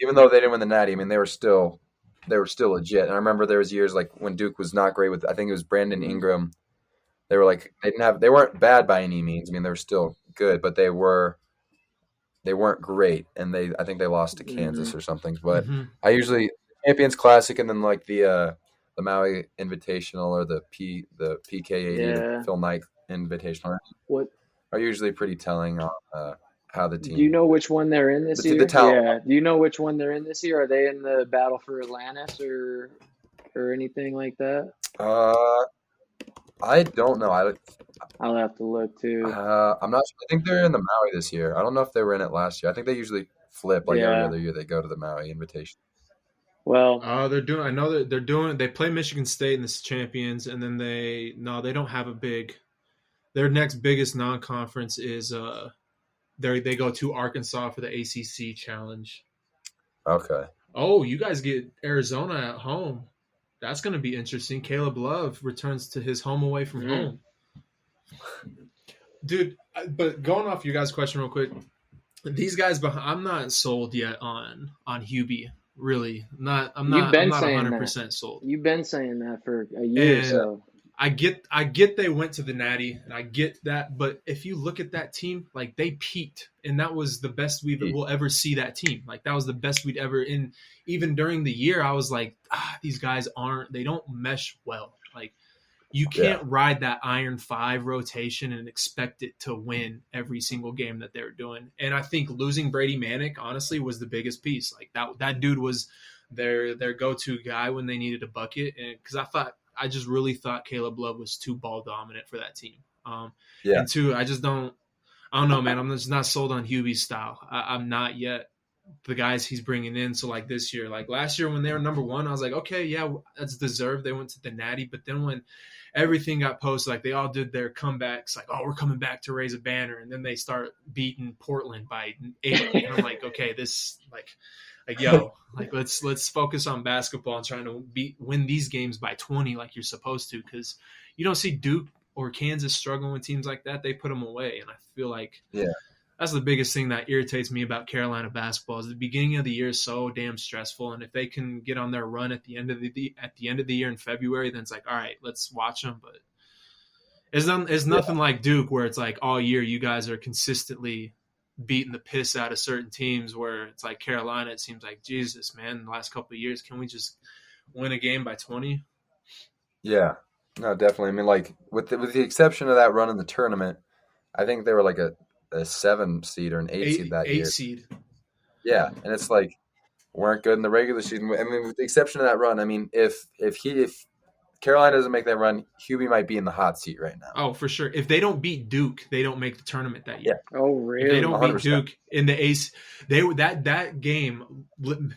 Even though they didn't win the Natty, I mean, they were still legit. And I remember there was years when Duke was not great with, I think it was Brandon Ingram. They were they weren't bad by any means. I mean, they were still good, but they weren't great. And I think they lost to Kansas or something. But I usually Champions Classic and then the Maui Invitational or the PK80 Phil Knight Invitational. What? Are usually pretty telling on how the team. Do you know which one they're in this year? The talent. Yeah. Do you know which one they're in this year? Are they in the battle for Atlantis or anything like that? I don't know. I'll have to look too. I'm not sure. I think they're in the Maui this year. I don't know if they were in it last year. I think they usually flip every other year. They go to the Maui Invitation. Well, they're doing. I know that they're doing. They play Michigan State in the champions, and then they don't have a big. Their next biggest non-conference is they go to Arkansas for the ACC Challenge. Okay. Oh, you guys get Arizona at home. That's going to be interesting. Caleb Love returns to his home away from home. Dude, but going off your guys' question real quick, these guys, I'm not sold yet on Hubie. Really, I'm not 100% sold. You've been saying that for a year or so. I get they went to the Natty, and I get that, but if you look at that team, like they peaked, and that was the best we'll ever see that team. Like that was the best we'd ever. In even during the year, I was like, these guys they don't mesh well. Like you can't ride that Iron 5 rotation and expect it to win every single game that they're doing. And I think losing Brady Manick, honestly, was the biggest piece. Like that dude was their go-to guy when they needed a bucket. And because I just really thought Caleb Love was too ball dominant for that team. And two, I don't know, man. I'm just not sold on Hubie's style. I'm not yet. The guys he's bringing in. So like this year, like last year when they were number 1, I was like, okay, yeah, that's deserved. They went to the Natty. But then when everything got posted, like they all did their comebacks, like, oh, we're coming back to raise a banner. And then they start beating Portland by 8. And I'm like, okay, this like yo, like let's focus on basketball and trying to win these games by 20 like you're supposed to, because you don't see Duke or Kansas struggling with teams like that. They put them away, and I feel like that's the biggest thing that irritates me about Carolina basketball is the beginning of the year is so damn stressful, and if they can get on their run at the end of the year in February, then it's like, all right, let's watch them. But it's nothing like Duke where it's like all year you guys are consistently beating the piss out of certain teams, where it's like Carolina, it seems like, Jesus, man, the last couple of years, can we just win a game by 20? Yeah, no, definitely. I mean, like with the exception of that run in the tournament, I think they were like a 7 seed or an 8 seed that year. 8 seed. Yeah, and it's like weren't good in the regular season. I mean, with the exception of that run, I mean, if Carolina doesn't make that run, Hubie might be in the hot seat right now. Oh, for sure. If they don't beat Duke, they don't make the tournament that year. Yeah. Oh, really? If they don't 100%. beat Duke in the ace, that game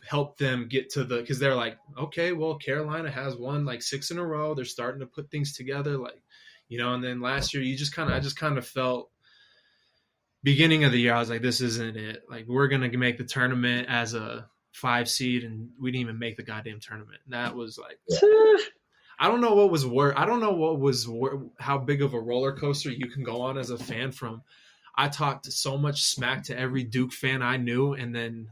helped them get to because they're like, okay, well, Carolina has won like 6 in a row. They're starting to put things together, like, and then last year I just kind of felt beginning of the year, I was like, this isn't it. Like, we're gonna make the tournament as a 5 seed, and we didn't even make the goddamn tournament. And that was like. Yeah. I don't know what was worse. I don't know how big of a roller coaster you can go on as a fan from. I talked so much smack to every Duke fan I knew, and then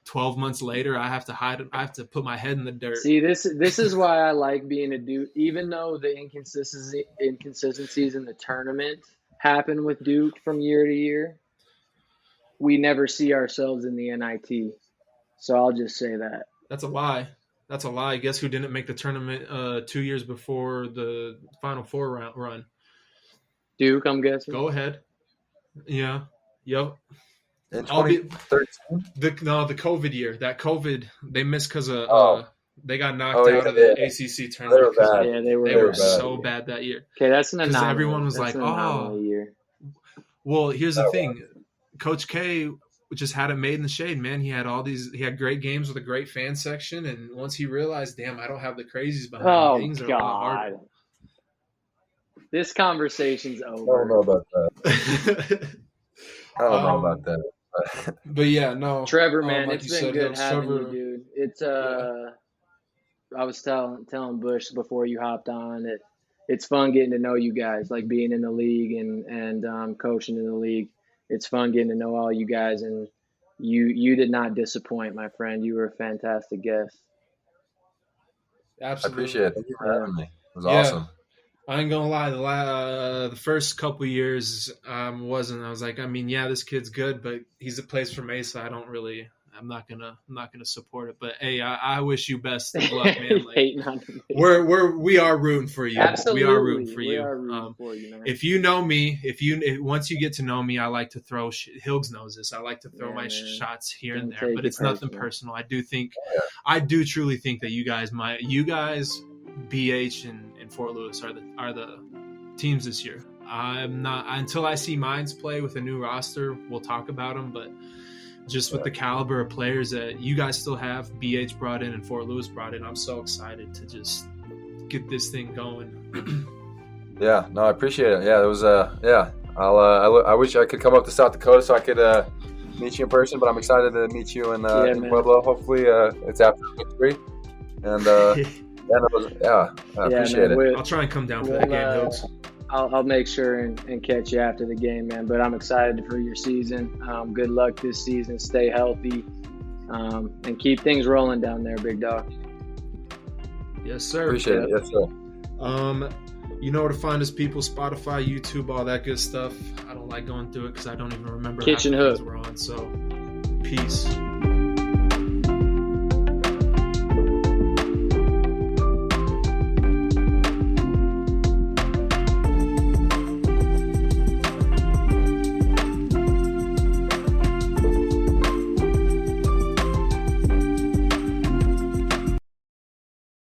12 months later, I have to put my head in the dirt. See, this is why I like being a Duke, even though the inconsistencies in the tournament happen with Duke from year to year. We never see ourselves in the NIT, so I'll just say that. That's a lie. That's a lie. Guess who didn't make the tournament 2 years before the Final Four run? Duke, I'm guessing. Go ahead. Yeah. Yep. In 2013? The COVID year. That COVID, they missed because of they got knocked out of the ACC tournament. They were bad. Yeah, they were so bad that year. Okay, that's an anomaly. Everyone was like, year. Well, here's the thing. Coach K just had it made in the shade, man. He had great games with a great fan section, and once he realized, damn, I don't have the crazies behind me, things are a lot harder. This conversation's over. I don't know about that. I don't know about that. But yeah, no. Trevor, man, like it's been good having you, dude. It's I was telling Bush before you hopped on that it's fun getting to know you guys, like being in the league and coaching in the league. It's fun getting to know all you guys, and you did not disappoint, my friend. You were a fantastic guest. Absolutely. I appreciate it. Thank you for having me. It was awesome. I ain't gonna lie. The first couple years wasn't. I was like, I mean, yeah, this kid's good, but he's a place for Mesa. I'm not gonna support it. But hey, I wish you best of luck, man. Like, we are rooting for you. Absolutely. We are rooting for we you. Are rooting for you, man. If you know me, once you get to know me, I like to throw. Hilgs knows this. I like to throw my shots here and there, but it's nothing personal. I do truly think that you guys, BH and Fort Lewis are the teams this year. I'm not until I see Mines play with a new roster. We'll talk about them, but. Just with the caliber of players that you guys still have, BH brought in and Fort Lewis brought in, I'm so excited to just get this thing going. Yeah, no, I appreciate it. Yeah, it was I wish I could come up to South Dakota so I could meet you in person, but I'm excited to meet you in Pueblo. Hopefully, it's after victory. And I appreciate it. I'll try and come down for that game, Hills. I'll make sure and catch you after the game, man. But I'm excited for your season. Good luck this season. Stay healthy, and keep things rolling down there, big dog. Yes, sir. Appreciate it. Yes, sir. You know where to find us, people. Spotify, YouTube, all that good stuff. I don't like going through it because I don't even remember Kitchen how Hook we're on. So, peace.